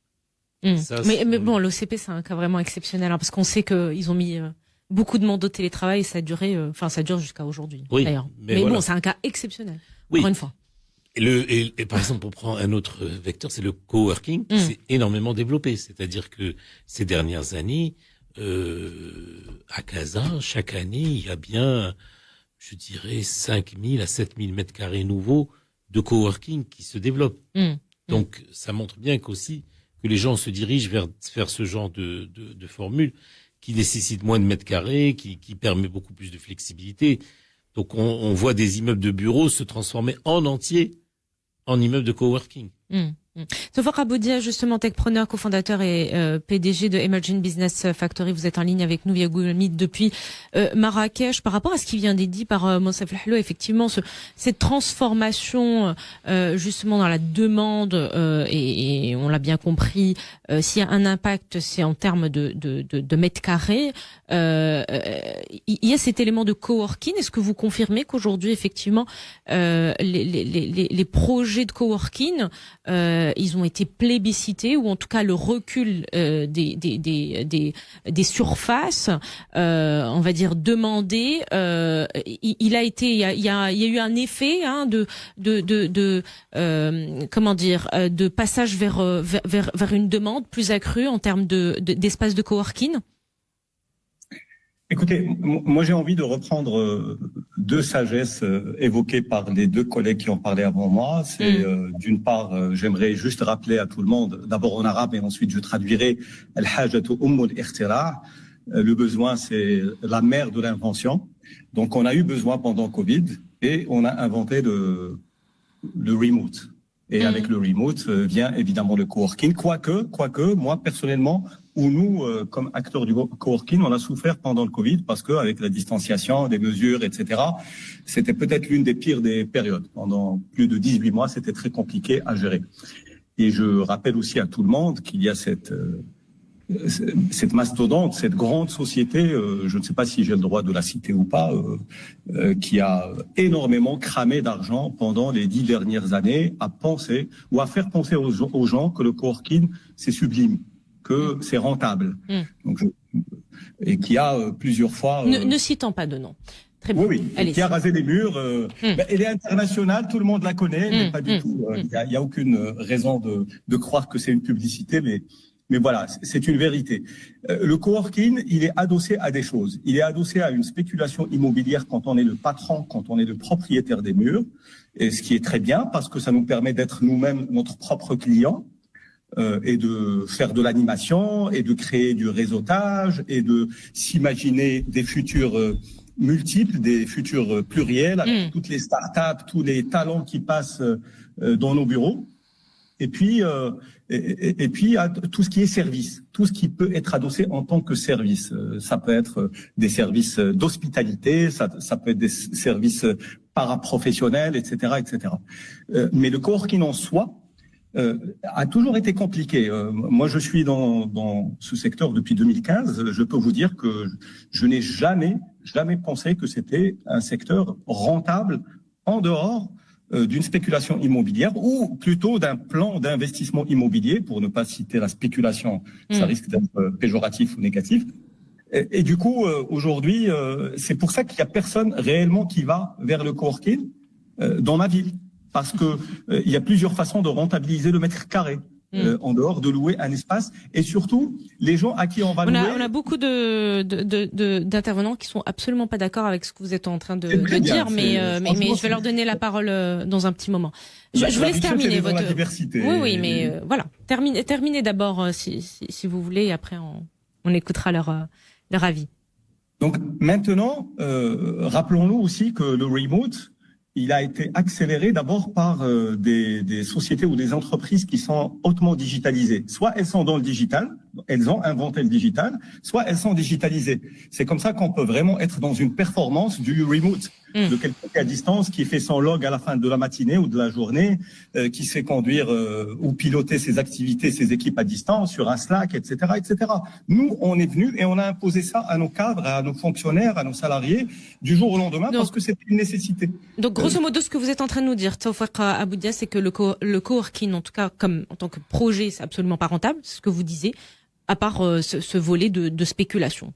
Ça, mais bon, l'OCP, c'est un cas vraiment exceptionnel, parce qu'on sait qu'ils ont mis beaucoup de monde au télétravail et ça a duré, ça dure jusqu'à aujourd'hui, d'ailleurs. Mais voilà. Bon, c'est un cas exceptionnel, encore une fois. Et par exemple, on prend un autre vecteur, c'est le coworking, qui s'est énormément développé. C'est-à-dire que ces dernières années, à Casa, chaque année, il y a bien, je dirais, 5000 à 7000 mètres carrés nouveaux de coworking qui se développent. Donc, ça montre bien qu'aussi, que les gens se dirigent vers ce genre de formule qui nécessite moins de mètres carrés, qui permet beaucoup plus de flexibilité. Donc on voit des immeubles de bureaux se transformer en entier en immeubles de coworking. Tawfiq Aboudia, justement techpreneur, cofondateur et PDG de Emerging Business Factory, vous êtes en ligne avec nous via Google Meet depuis Marrakech. Par rapport à ce qui vient d'être dit par Monsef Lhlo, effectivement, cette transformation justement dans la demande et on l'a bien compris, s'il y a un impact, c'est en termes de mètres carrés. Il y a cet élément de coworking. Est-ce que vous confirmez qu'aujourd'hui, effectivement, les projets de coworking ils ont été plébiscités, ou en tout cas le recul des surfaces, on va dire demandées, il y a eu un effet de passage vers une demande plus accrue en termes d'espace de coworking. Écoutez, moi j'ai envie de reprendre deux sagesses évoquées par les deux collègues qui ont parlé avant moi. C'est d'une part, j'aimerais juste rappeler à tout le monde, d'abord en arabe et ensuite je traduirai al-hajatu ummul ikhtira'. Le besoin, c'est la mère de l'invention. Donc on a eu besoin pendant Covid et on a inventé le remote. Et avec le remote vient évidemment le coworking. Quoique, moi personnellement, ou nous, comme acteurs du coworking, on a souffert pendant le Covid parce que avec la distanciation, des mesures, etc., c'était peut-être l'une des pires des périodes. Pendant plus de 18 mois, c'était très compliqué à gérer. Et je rappelle aussi à tout le monde qu'il y a cette mastodonte, cette grande société, je ne sais pas si j'ai le droit de la citer ou pas, qui a énormément cramé d'argent pendant les 10 dernières années à penser ou à faire penser aux gens que le coworking, c'est sublime, que c'est rentable. Donc, et qui a plusieurs fois... Ne citant pas de nom. Très bien. Oui, qui a rasé les murs. Elle est internationale, tout le monde la connaît, mais pas du tout. Il y a aucune raison de croire que c'est une publicité, mais voilà, c'est une vérité. Le coworking, il est adossé à des choses. Il est adossé à une spéculation immobilière quand on est le patron, quand on est le propriétaire des murs, et ce qui est très bien parce que ça nous permet d'être nous-mêmes notre propre client et de faire de l'animation et de créer du réseautage et de s'imaginer des futurs multiples, des futurs pluriels avec toutes les startups, tous les talents qui passent dans nos bureaux. Et puis, tout ce qui est service, tout ce qui peut être adossé en tant que service. Ça peut être des services d'hospitalité, ça peut être des services paraprofessionnels, etc., etc. Mais le coworking en soi a toujours été compliqué. Moi, je suis dans ce secteur depuis 2015. Je peux vous dire que je n'ai jamais pensé que c'était un secteur rentable en dehors d'une spéculation immobilière ou plutôt d'un plan d'investissement immobilier, pour ne pas citer la spéculation, ça risque d'être péjoratif ou négatif. Et du coup, aujourd'hui, c'est pour ça qu'il y a personne réellement qui va vers le coworking dans ma ville, parce que il y a plusieurs façons de rentabiliser le mètre carré. En dehors de louer un espace, et surtout les gens à qui on va louer. On a beaucoup d'intervenants qui sont absolument pas d'accord avec ce que vous êtes en train de dire, mais je vais leur donner la parole dans un petit moment. Je vous laisse terminer votre diversité. Oui, mais voilà, terminez d'abord si vous voulez, et après on écoutera leur avis. Donc maintenant, rappelons-nous aussi que le remote, il a été accéléré d'abord par des sociétés ou des entreprises qui sont hautement digitalisées. Soit elles sont dans le digital, elles ont inventé le digital, soit elles sont digitalisées. C'est comme ça qu'on peut vraiment être dans une performance du remote, de quelqu'un qui est à distance, qui fait son log à la fin de la matinée ou de la journée, qui sait conduire ou piloter ses activités, ses équipes à distance sur un Slack, etc., etc. Nous, on est venus et on a imposé ça à nos cadres, à nos fonctionnaires, à nos salariés, du jour au lendemain, parce que c'était une nécessité. Donc, grosso modo, ce que vous êtes en train de nous dire, Tawfiq Aboudia, c'est que le coworking, en tout cas, comme en tant que projet, c'est absolument pas rentable, c'est ce que vous disiez, à part ce volet de spéculation.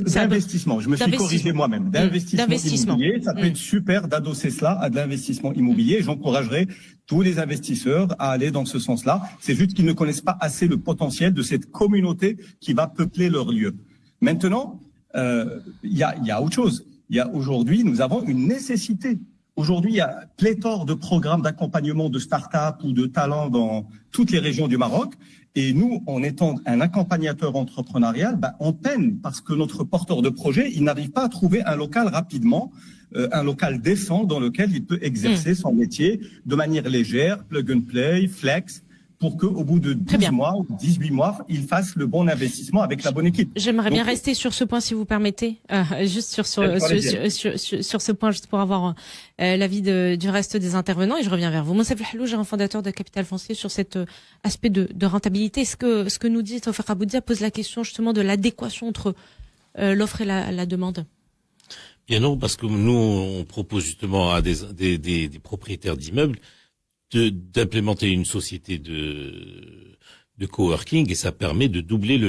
D'investissement. Je me suis corrigé moi-même. D'investissement immobilier. Ça peut être super d'adosser cela à de l'investissement immobilier. J'encouragerais tous les investisseurs à aller dans ce sens-là. C'est juste qu'ils ne connaissent pas assez le potentiel de cette communauté qui va peupler leur lieu. Maintenant, il y a autre chose. Aujourd'hui, nous avons une nécessité. Aujourd'hui, il y a pléthore de programmes d'accompagnement de start-up ou de talents dans toutes les régions du Maroc. Et nous, en étant un accompagnateur entrepreneurial, on peine parce que notre porteur de projet, il n'arrive pas à trouver un local rapidement, un local décent dans lequel il peut exercer son métier de manière légère, plug and play, flex, pour qu'au bout de 12 mois ou 18 mois, il fasse le bon investissement avec la bonne équipe. J'aimerais bien rester sur ce point, si vous permettez, juste sur ce point, juste pour avoir l'avis du reste des intervenants, et je reviens vers vous. Moussef Lhalouj, un fondateur de Capital Foncier, sur cet aspect de rentabilité. Ce que nous dit Tawfiq Aboudia pose la question justement de l'adéquation entre l'offre et la demande. Bien non, parce que nous, on propose justement à des propriétaires d'immeubles d'implémenter une société de coworking, et ça permet de doubler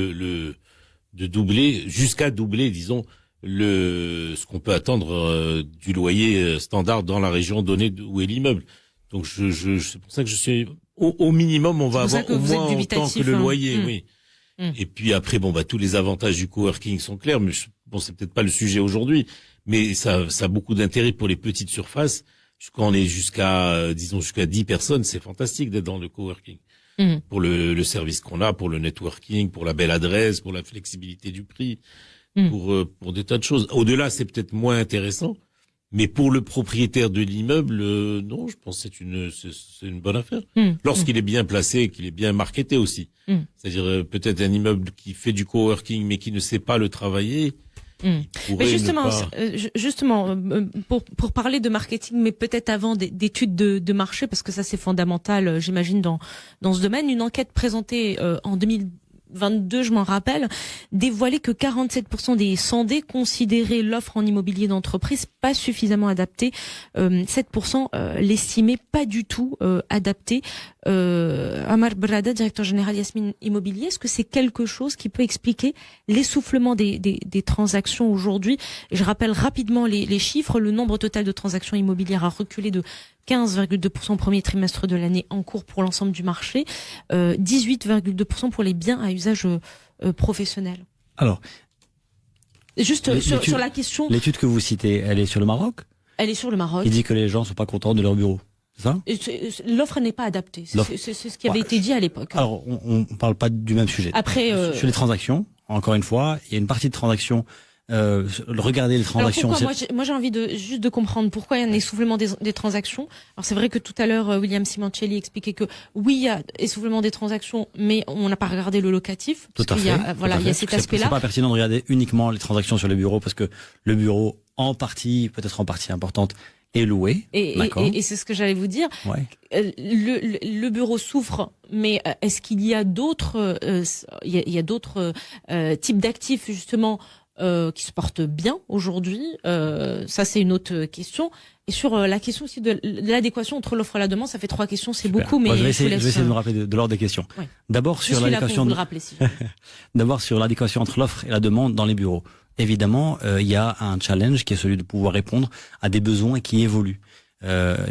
jusqu'à doubler, disons, ce qu'on peut attendre du loyer standard dans la région donnée où est l'immeuble. Donc c'est pour ça que je suis au minimum, on va avoir au moins autant que le loyer, oui. Et puis après, tous les avantages du coworking sont clairs, mais c'est peut-être pas le sujet aujourd'hui, mais ça a beaucoup d'intérêt pour les petites surfaces. Quand on est jusqu'à 10 personnes, c'est fantastique d'être dans le coworking. Pour le service qu'on a, pour le networking, pour la belle adresse, pour la flexibilité du prix, pour des tas de choses. Au-delà, c'est peut-être moins intéressant, mais pour le propriétaire de l'immeuble, non, je pense que c'est une bonne affaire. Lorsqu'il est bien placé, qu'il est bien marketé aussi. C'est-à-dire peut-être un immeuble qui fait du coworking mais qui ne sait pas le travailler. Mais justement, pour parler de marketing, mais peut-être avant d'études de marché, parce que ça c'est fondamental, j'imagine dans ce domaine, une enquête présentée en 2022, je m'en rappelle, dévoilait que 47% des sondés considéraient l'offre en immobilier d'entreprise pas suffisamment adaptée, 7% l'estimaient pas du tout adaptée. Amar Brada, directeur général Yasmine Immobilier, est-ce que c'est quelque chose qui peut expliquer l'essoufflement des transactions aujourd'hui? Je rappelle rapidement les chiffres. Le nombre total de transactions immobilières a reculé de 15,2% au premier trimestre de l'année en cours pour l'ensemble du marché, 18,2% pour les biens à usage professionnel. Alors, juste sur la question... L'étude que vous citez, elle est sur le Maroc? Elle est sur le Maroc. Il dit que les gens sont pas contents de leur bureau. Ça l'offre n'est pas adaptée. C'est ce qui avait été dit à l'époque. Alors, on parle pas du même sujet. Après, sur les transactions, encore une fois, il y a une partie de transactions. Regardez les transactions. Alors moi j'ai envie juste de comprendre pourquoi il y a un essoufflement des transactions. Alors c'est vrai que tout à l'heure William Simoncelli expliquait que oui, il y a essoufflement des transactions, mais on n'a pas regardé le locatif. Tout à fait. Il y a cet aspect-là. C'est pas pertinent de regarder uniquement les transactions sur les bureaux, parce que le bureau, peut-être en partie importante, est loué. Et c'est ce que j'allais vous dire. Ouais. Le bureau souffre, mais est-ce qu'il y a d'autres types d'actifs justement qui se portent bien aujourd'hui? Ça c'est une autre question. Et sur la question aussi de l'adéquation entre l'offre et la demande, ça fait 3 questions, c'est beaucoup, mais je vais essayer de me rappeler de l'ordre des questions. Oui. D'abord sur l'adéquation. D'abord sur l'adéquation entre l'offre et la demande dans les bureaux. Évidemment, il y a un challenge qui est celui de pouvoir répondre à des besoins qui évoluent.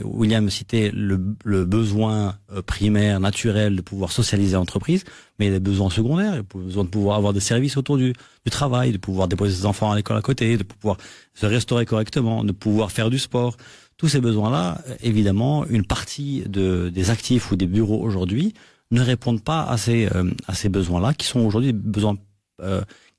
William citait le besoin primaire, naturel de pouvoir socialiser l'entreprise, mais il y a des besoins secondaires, il y a besoin de pouvoir avoir des services autour du travail, de pouvoir déposer ses enfants à l'école à côté, de pouvoir se restaurer correctement, de pouvoir faire du sport. Tous ces besoins-là, évidemment, une partie des actifs ou des bureaux aujourd'hui ne répondent pas à ces besoins-là, qui sont aujourd'hui des besoins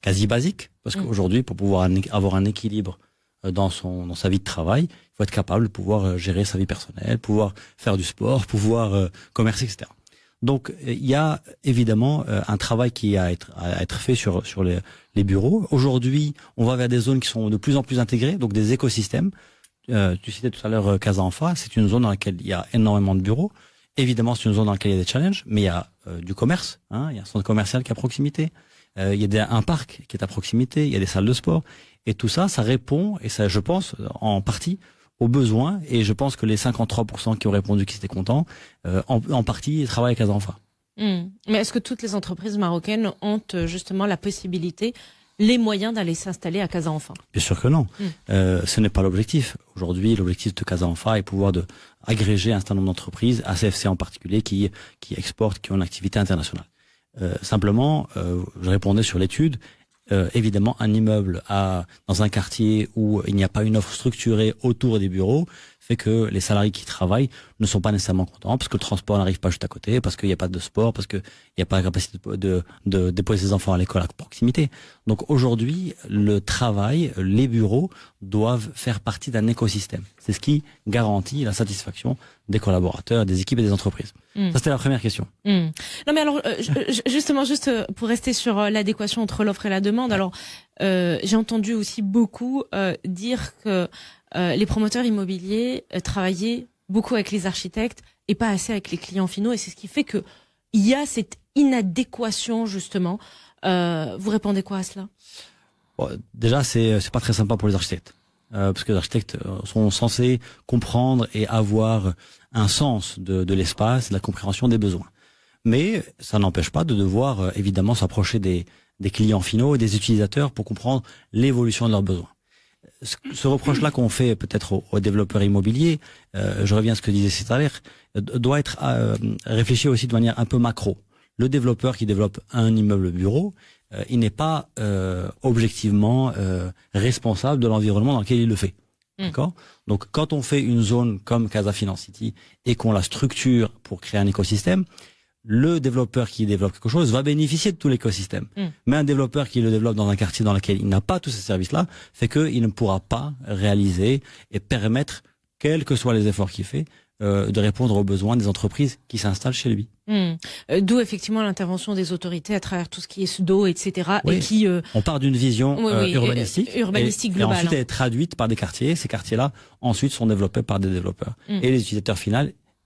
quasi basiques, parce qu'aujourd'hui, pour pouvoir avoir un équilibre dans sa vie de travail, il faut être capable de pouvoir gérer sa vie personnelle, pouvoir faire du sport, pouvoir commercer, etc. Donc il y a évidemment un travail qui a à être fait sur les bureaux. Aujourd'hui, on va vers des zones qui sont de plus en plus intégrées, donc des écosystèmes. Tu citais tout à l'heure Casa Enfa, c'est une zone dans laquelle il y a énormément de bureaux. Évidemment, c'est une zone dans laquelle il y a des challenges, mais il y a du commerce, il y a un centre commercial qui est à proximité, il y a un parc qui est à proximité, il y a des salles de sport, et tout ça, ça répond, et ça, je pense, en partie, aux besoins, et je pense que les 53% qui ont répondu qui étaient contents, en partie, ils travaillent à Casa Enfa. Mais est-ce que toutes les entreprises marocaines ont justement la possibilité, les moyens d'aller s'installer à Casa Enfa? Bien sûr que non. Ce n'est pas l'objectif. Aujourd'hui, l'objectif de Casa Enfa est pouvoir agréger un certain nombre d'entreprises, ACFC en particulier, qui exportent, qui ont une activité internationale. Simplement, je répondais sur l'étude. Évidemment, un immeuble dans un quartier où il n'y a pas une offre structurée autour des bureaux fait que les salariés qui travaillent ne sont pas nécessairement contents parce que le transport n'arrive pas juste à côté, parce qu'il n'y a pas de sport, parce qu'il n'y a pas la capacité de déposer ses enfants à l'école à proximité. Donc aujourd'hui, le travail, les bureaux doivent faire partie d'un écosystème. C'est ce qui garantit la satisfaction des collaborateurs, des équipes et des entreprises. Ça, c'était la première question. Non, mais alors, justement, juste pour rester sur l'adéquation entre l'offre et la demande, alors, j'ai entendu aussi beaucoup dire que les promoteurs immobiliers travaillaient beaucoup avec les architectes et pas assez avec les clients finaux, et c'est ce qui fait que il y a cette inadéquation, justement. Vous répondez quoi à cela? Bon, déjà, c'est pas très sympa pour les architectes. Parce que les architectes sont censés comprendre et avoir un sens de l'espace, de la compréhension des besoins. Mais ça n'empêche pas de devoir évidemment s'approcher des clients finaux et des utilisateurs pour comprendre l'évolution de leurs besoins. Ce reproche-là qu'on fait peut-être aux développeurs immobiliers, je reviens à ce que disait Cétaler, doit être réfléchi aussi de manière un peu macro. Le développeur qui développe un immeuble bureau, il n'est pas objectivement responsable de l'environnement dans lequel il le fait. D'accord ? Donc, quand on fait une zone comme Casa Finance City et qu'on la structure pour créer un écosystème, le développeur qui développe quelque chose va bénéficier de tout l'écosystème. Mais un développeur qui le développe dans un quartier dans lequel il n'a pas tous ces services-là, fait qu'il ne pourra pas réaliser et permettre, quels que soient les efforts qu'il fait, de répondre aux besoins des entreprises qui s'installent chez lui. D'où effectivement l'intervention des autorités à travers tout ce qui est SDO, etc. Oui. Et qui on part d'une vision urbanistique globale. Et ensuite elle est traduite par des quartiers. Ces quartiers-là ensuite sont développés par des développeurs. Et les utilisateurs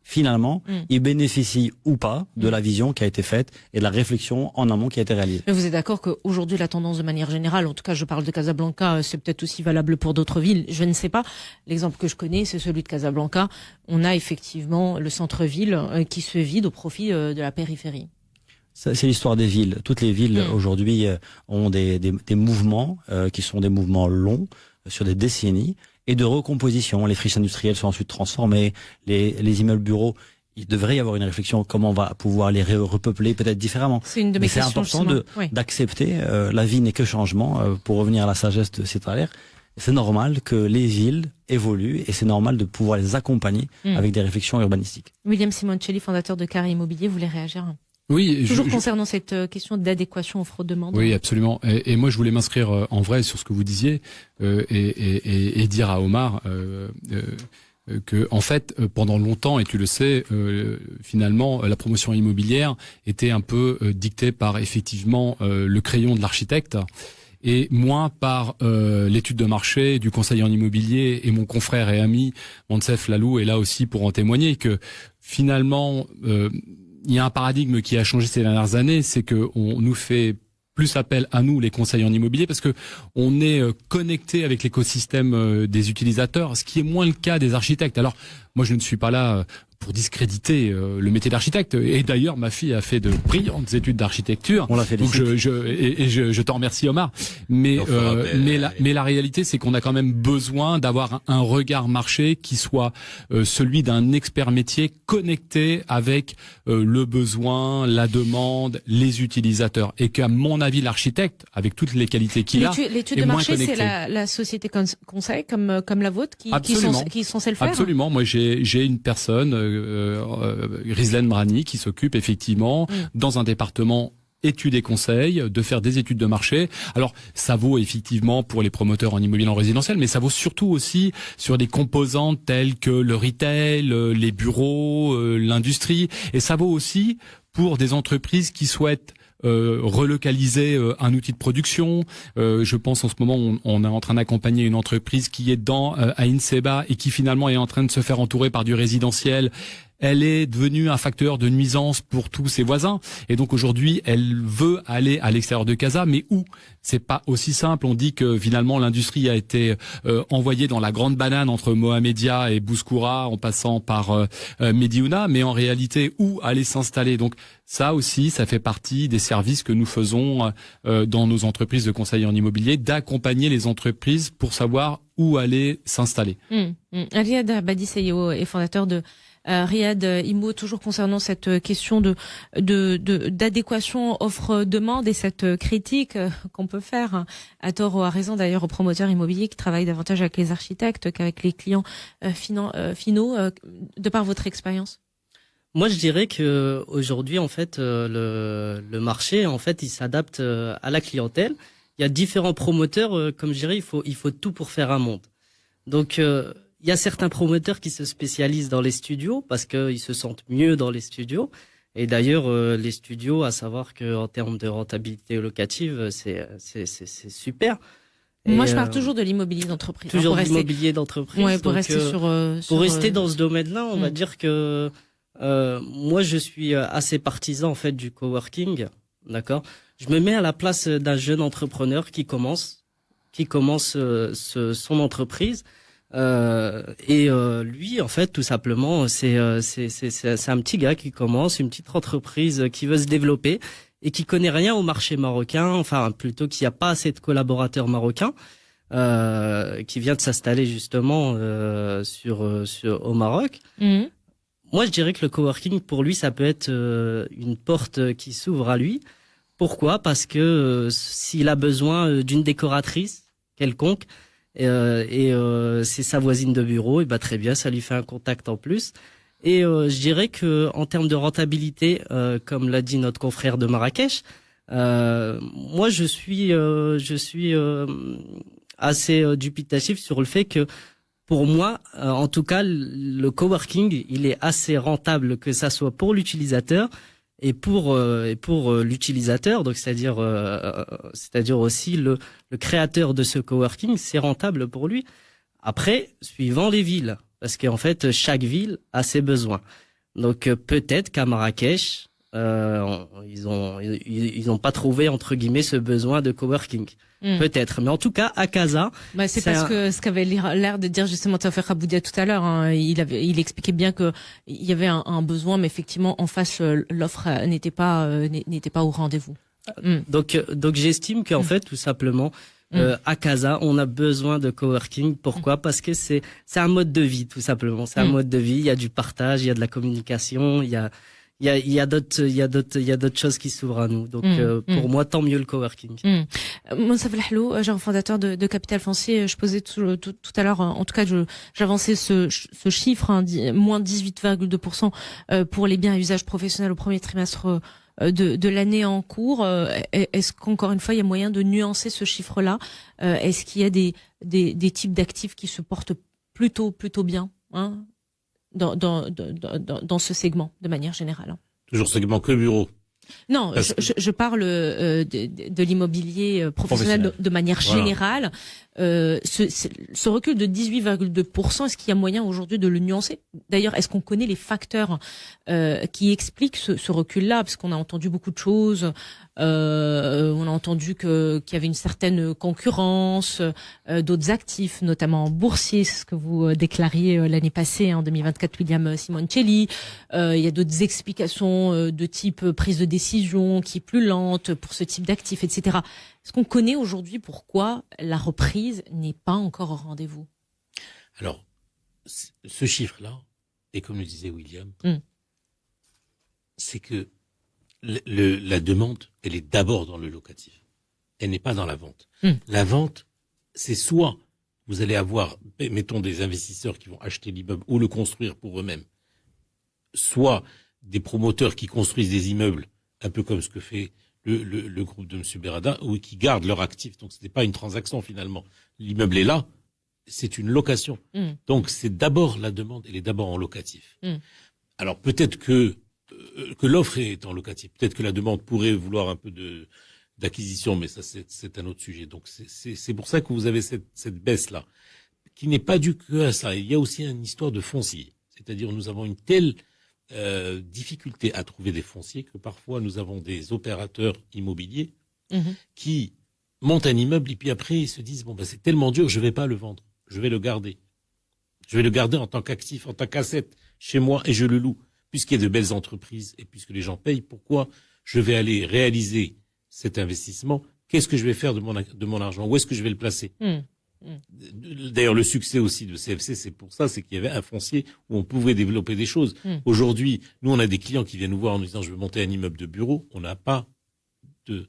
finalement, ils bénéficient ou pas de la vision qui a été faite et de la réflexion en amont qui a été réalisée. Mais vous êtes d'accord qu'aujourd'hui, la tendance de manière générale, en tout cas je parle de Casablanca, c'est peut-être aussi valable pour d'autres villes, je ne sais pas. L'exemple que je connais, c'est celui de Casablanca. On a effectivement le centre-ville qui se vide au profit de la périphérie. C'est l'histoire des villes. Toutes les villes aujourd'hui ont des mouvements qui sont des mouvements longs sur des décennies et de recomposition. Les friches industrielles sont ensuite transformées, les immeubles bureaux. Il devrait y avoir une réflexion comment on va pouvoir les repeupler peut-être différemment. C'est une de mes questions. C'est important d'accepter. La vie n'est que changement. Pour revenir à la sagesse de Cétaler, c'est normal que les villes évoluent et c'est normal de pouvoir les accompagner avec des réflexions urbanistiques. William Simoncelli, fondateur de Carré Immobilier, voulait réagir? Oui, toujours concernant cette question d'adéquation offre-demande. Oui, absolument. Et moi, je voulais m'inscrire en vrai sur ce que vous disiez et dire à Omar que, en fait, pendant longtemps, et tu le sais, finalement, la promotion immobilière était un peu dictée par effectivement le crayon de l'architecte et moins par l'étude de marché du conseiller en immobilier. Et mon confrère et ami Monsef Lalou est là aussi pour en témoigner que finalement il y a un paradigme qui a changé ces dernières années, c'est que on nous fait plus appel à nous, les conseillers en immobilier, parce que on est connecté avec l'écosystème des utilisateurs, ce qui est moins le cas des architectes. Alors, moi, je ne suis pas là pour discréditer le métier d'architecte. Et d'ailleurs, ma fille a fait de brillantes études d'architecture. On l'a fait. Donc je t'en remercie, Omar. Mais la réalité, c'est qu'on a quand même besoin d'avoir un regard marché qui soit celui d'un expert métier connecté avec le besoin, la demande, les utilisateurs. Et qu'à mon avis, l'architecte, avec toutes les qualités qu'il a, l'étude de marché, c'est la société conseil comme la vôtre qui sont censée le faire. Absolument. Moi, j'ai une personne, Rizlen Brani, qui s'occupe effectivement dans un département études et conseils, de faire des études de marché. Alors, ça vaut effectivement pour les promoteurs en immobilier en résidentiel, mais ça vaut surtout aussi sur des composantes telles que le retail, les bureaux, l'industrie, et ça vaut aussi pour des entreprises qui souhaitent relocaliser un outil de production. Je pense en ce moment, on est en train d'accompagner une entreprise qui est à Inseba et qui finalement est en train de se faire entourer par du résidentiel. Elle est devenue un facteur de nuisance pour tous ses voisins. Et donc aujourd'hui, elle veut aller à l'extérieur de Casa, mais où? C'est pas aussi simple. On dit que finalement l'industrie a été envoyée dans la grande banane entre Mohamedia et Bouskoura en passant par Mediouna, mais en réalité, où aller s'installer? Donc ça aussi, ça fait partie des services que nous faisons dans nos entreprises de conseil en immobilier, d'accompagner les entreprises pour savoir où aller s'installer. Aliad Abadi CEO est fondateur de Riyad Imo, toujours concernant cette question d'adéquation offre-demande et cette critique qu'on peut faire, à tort ou à raison d'ailleurs, aux promoteurs immobiliers qui travaillent davantage avec les architectes qu'avec les clients finaux, de par votre expérience. Moi, je dirais que aujourd'hui, en fait, le marché, en fait, il s'adapte à la clientèle. Il y a différents promoteurs, comme je dirais, il faut tout pour faire un monde. Donc, il y a certains promoteurs qui se spécialisent dans les studios parce qu'ils se sentent mieux dans les studios. Et d'ailleurs, les studios, à savoir que en termes de rentabilité locative, c'est super. Moi, je parle toujours de l'immobilier d'entreprise. Toujours de l'immobilier d'entreprise. Ouais, pour rester pour rester dans ce domaine-là, on va dire que moi, je suis assez partisan en fait du coworking, d'accord. Je me mets à la place d'un jeune entrepreneur qui commence son entreprise, et lui, en fait, tout simplement, c'est un petit gars qui commence une petite entreprise qui veut se développer et qui connaît rien au marché marocain, enfin plutôt qu'il n'y a pas assez de collaborateurs marocains. Qui vient de s'installer justement au Maroc. Moi, je dirais que le coworking, pour lui, ça peut être une porte qui s'ouvre à lui. Pourquoi ? Parce que s'il a besoin d'une décoratrice quelconque, c'est sa voisine de bureau, et bah très bien, ça lui fait un contact en plus. Et je dirais que en termes de rentabilité, comme l'a dit notre confrère de Marrakech, moi je suis assez dubitatif sur le fait que, pour moi, en tout cas, le coworking, il est assez rentable, que ça soit pour l'utilisateur et pour l'utilisateur. Donc c'est-à-dire aussi le créateur de ce coworking, c'est rentable pour lui. Après, suivant les villes, parce qu'en fait chaque ville a ses besoins. Donc peut-être qu'à Marrakech, ils ont pas trouvé entre guillemets ce besoin de coworking. Peut-être, mais en tout cas à Casa, c'est parce que ce qu'avait l'air de dire justement Taoufik Raboudia tout à l'heure, hein, il expliquait bien que il y avait un besoin, mais effectivement en face l'offre n'était pas au rendez-vous. Donc j'estime qu'en fait tout simplement à Casa on a besoin de coworking. Pourquoi ? Parce que c'est un mode de vie, tout simplement. C'est un mode de vie. Il y a du partage, il y a de la communication, il y a d'autres choses qui s'ouvrent à nous. Donc pour moi, tant mieux le coworking. Moussa Felhlou, gérant fondateur de Capital Foncier, je posais tout à l'heure, en tout cas j'avançais ce chiffre, hein, moins 18,2% pour les biens à usage professionnel au premier trimestre de l'année en cours. Est-ce qu'encore une fois il y a moyen de nuancer ce chiffre-là ? Est-ce qu'il y a des types d'actifs qui se portent plutôt bien, hein, dans ce segment de manière générale? Toujours segment que bureau. Non, je parle de l'immobilier professionnel de manière générale. Ce recul de 18,2%, est-ce qu'il y a moyen aujourd'hui de le nuancer ? D'ailleurs, est-ce qu'on connaît les facteurs qui expliquent ce recul-là ? Parce qu'on a entendu beaucoup de choses. On a entendu qu'il y avait une certaine concurrence d'autres actifs, notamment boursiers, ce que vous déclariez l'année passée, en 2024, William Simoncelli. Il y a d'autres explications de type prise de décision qui est plus lente pour ce type d'actifs, etc. Est-ce qu'on connaît aujourd'hui pourquoi la reprise n'est pas encore au rendez-vous ? Alors, ce chiffre-là, et comme le disait William, c'est que la demande, elle est d'abord dans le locatif. Elle n'est pas dans la vente. La vente, c'est soit vous allez avoir, mettons, des investisseurs qui vont acheter l'immeuble ou le construire pour eux-mêmes, soit des promoteurs qui construisent des immeubles, un peu comme ce que fait le groupe de M. Berada, ou qui gardent leur actif. Donc ce n'est pas une transaction finalement. L'immeuble est là, c'est une location. Donc c'est d'abord la demande, elle est d'abord en locatif. Alors peut-être que l'offre est en locatif, peut-être que la demande pourrait vouloir un peu d'acquisition, mais ça c'est un autre sujet. Donc c'est pour ça que vous avez cette baisse là, qui n'est pas due que à ça. Il y a aussi une histoire de foncier, c'est-à-dire nous avons une telle difficulté à trouver des fonciers que parfois nous avons des opérateurs immobiliers qui montent un immeuble et puis après ils se disent c'est tellement dur, je vais pas le vendre, je vais le garder. Je vais le garder en tant qu'actif, en tant qu'asset chez moi et je le loue. Puisqu'il y a de belles entreprises et puisque les gens payent, pourquoi je vais aller réaliser cet investissement ? Qu'est-ce que je vais faire de mon argent ? Où est-ce que je vais le placer ? D'ailleurs, le succès aussi de CFC, c'est pour ça, c'est qu'il y avait un foncier où on pouvait développer des choses. Aujourd'hui, nous, on a des clients qui viennent nous voir en nous disant, je veux monter un immeuble de bureau. On n'a pas de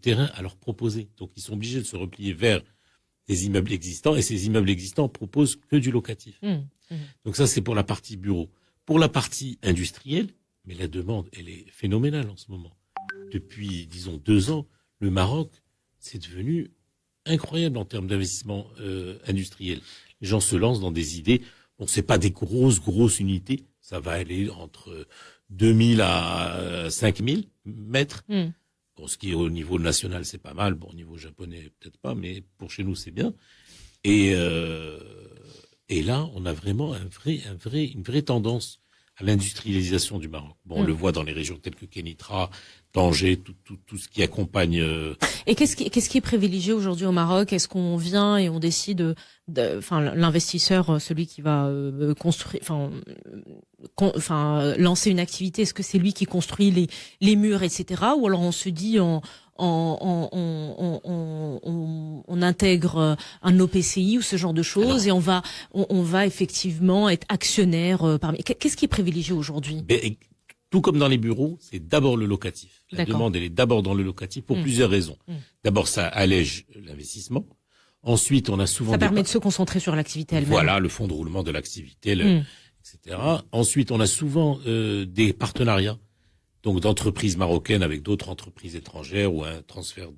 terrain à leur proposer. Donc, ils sont obligés de se replier vers des immeubles existants, et ces immeubles existants proposent que du locatif. Donc ça, c'est pour la partie bureau. Pour la partie industrielle, mais la demande, elle est phénoménale en ce moment. Depuis, disons, 2 ans, le Maroc, c'est devenu incroyable en termes d'investissement industriel. Les gens se lancent dans des idées. Bon, c'est pas des grosses unités. Ça va aller entre 2000 à 5000 mètres. Bon, ce qui est au niveau national, c'est pas mal. Bon, au niveau japonais, peut-être pas, mais pour chez nous, c'est bien. Et là, on a vraiment une vraie tendance à l'industrialisation du Maroc. Bon, on le voit dans les régions telles que Kenitra, Tanger, tout ce qui accompagne. Et qu'est-ce qui est privilégié aujourd'hui au Maroc? Est-ce qu'on vient et on décide l'investisseur, celui qui va construire, lancer une activité, est-ce que c'est lui qui construit les murs, etc. Ou alors on se dit on intègre un OPCI ou ce genre de choses, et on va effectivement être actionnaire parmi. Qu'est-ce qui est privilégié aujourd'hui? Tout comme dans les bureaux, c'est d'abord le locatif. La demande, elle est d'abord dans le locatif pour plusieurs raisons. D'abord, ça allège l'investissement. Ensuite, on a souvent... Ça permet de se concentrer sur l'activité elle-même. Voilà, le fond de roulement de l'activité, etc. Ensuite, on a souvent des partenariats, donc d'entreprises marocaines avec d'autres entreprises étrangères, ou un transfert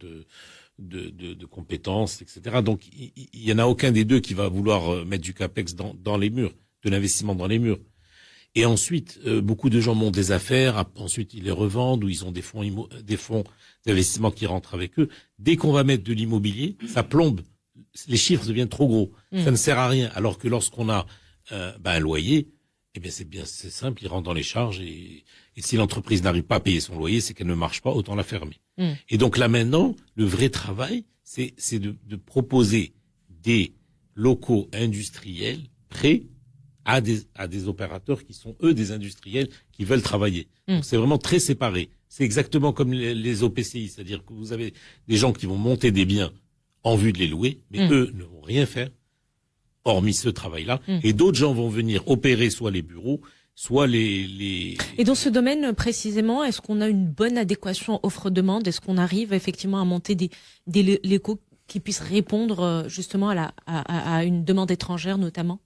de compétences, etc. Donc, il y en a aucun des deux qui va vouloir mettre du capex dans les murs, de l'investissement dans les murs. Et ensuite, beaucoup de gens montent des affaires, ensuite ils les revendent, ou ils ont des fonds d'investissement qui rentrent avec eux. Dès qu'on va mettre de l'immobilier, ça plombe. Les chiffres deviennent trop gros. Ça ne sert à rien. Alors que lorsqu'on a un loyer, eh bien c'est simple, il rentre dans les charges, et si l'entreprise n'arrive pas à payer son loyer, c'est qu'elle ne marche pas, autant la fermer. Et donc là maintenant, le vrai travail, c'est de proposer des locaux industriels prêts à des opérateurs qui sont, eux, des industriels qui veulent travailler. Donc c'est vraiment très séparé. C'est exactement comme les OPCI, c'est-à-dire que vous avez des gens qui vont monter des biens en vue de les louer, mais eux ne vont rien faire, hormis ce travail-là, et d'autres gens vont venir opérer soit les bureaux, soit les... Et dans ce domaine précisément, est-ce qu'on a une bonne adéquation offre-demande? Est-ce qu'on arrive effectivement à monter des locaux qui puissent répondre justement à une demande étrangère notamment?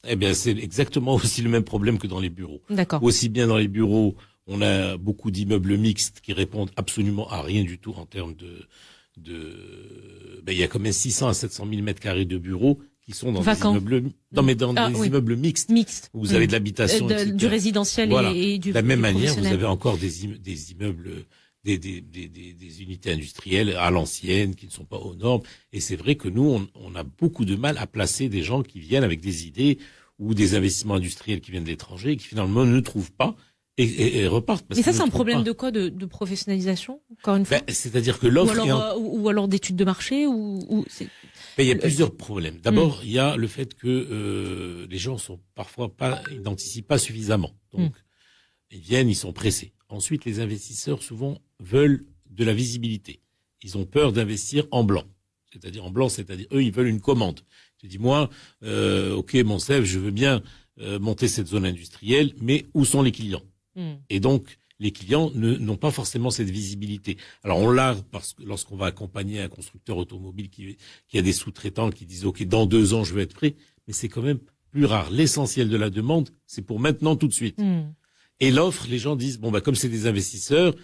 Eh bien, c'est exactement aussi le même problème que dans les bureaux. D'accord. Aussi bien dans les bureaux, on a beaucoup d'immeubles mixtes qui répondent absolument à rien du tout en termes il y a quand même 600 à 700 000 mètres carrés de bureaux qui sont dans vacants. des immeubles, des immeubles mixtes. Où vous avez de l'habitation, du résidentiel, voilà. et du. De la même manière, vous avez encore des immeubles, des unités industrielles à l'ancienne qui ne sont pas aux normes. Et c'est vrai que nous, on a beaucoup de mal à placer des gens qui viennent avec des idées, ou des investissements industriels qui viennent de l'étranger et qui finalement ne trouvent pas et repartent. Et ça, c'est un problème de quoi, de professionnalisation, encore une fois? C'est-à-dire que l'offre ou alors d'études de marché, il y a plusieurs problèmes. D'abord, il y a le fait que les gens sont parfois ils n'anticipent pas suffisamment. Donc, ils viennent, ils sont pressés. Ensuite, les investisseurs souvent veulent de la visibilité. Ils ont peur d'investir en blanc. C'est-à-dire eux, ils veulent une commande. Je dis moi, ok, mon chef, je veux bien monter cette zone industrielle, mais où sont les clients? Et donc, les clients n'ont pas forcément cette visibilité. Alors, on l'a parce que lorsqu'on va accompagner un constructeur automobile qui a des sous-traitants qui disent, ok, dans 2 ans, je veux être prêt, mais c'est quand même plus rare. L'essentiel de la demande, c'est pour maintenant, tout de suite. Et l'offre, les gens disent, comme c'est des investisseurs,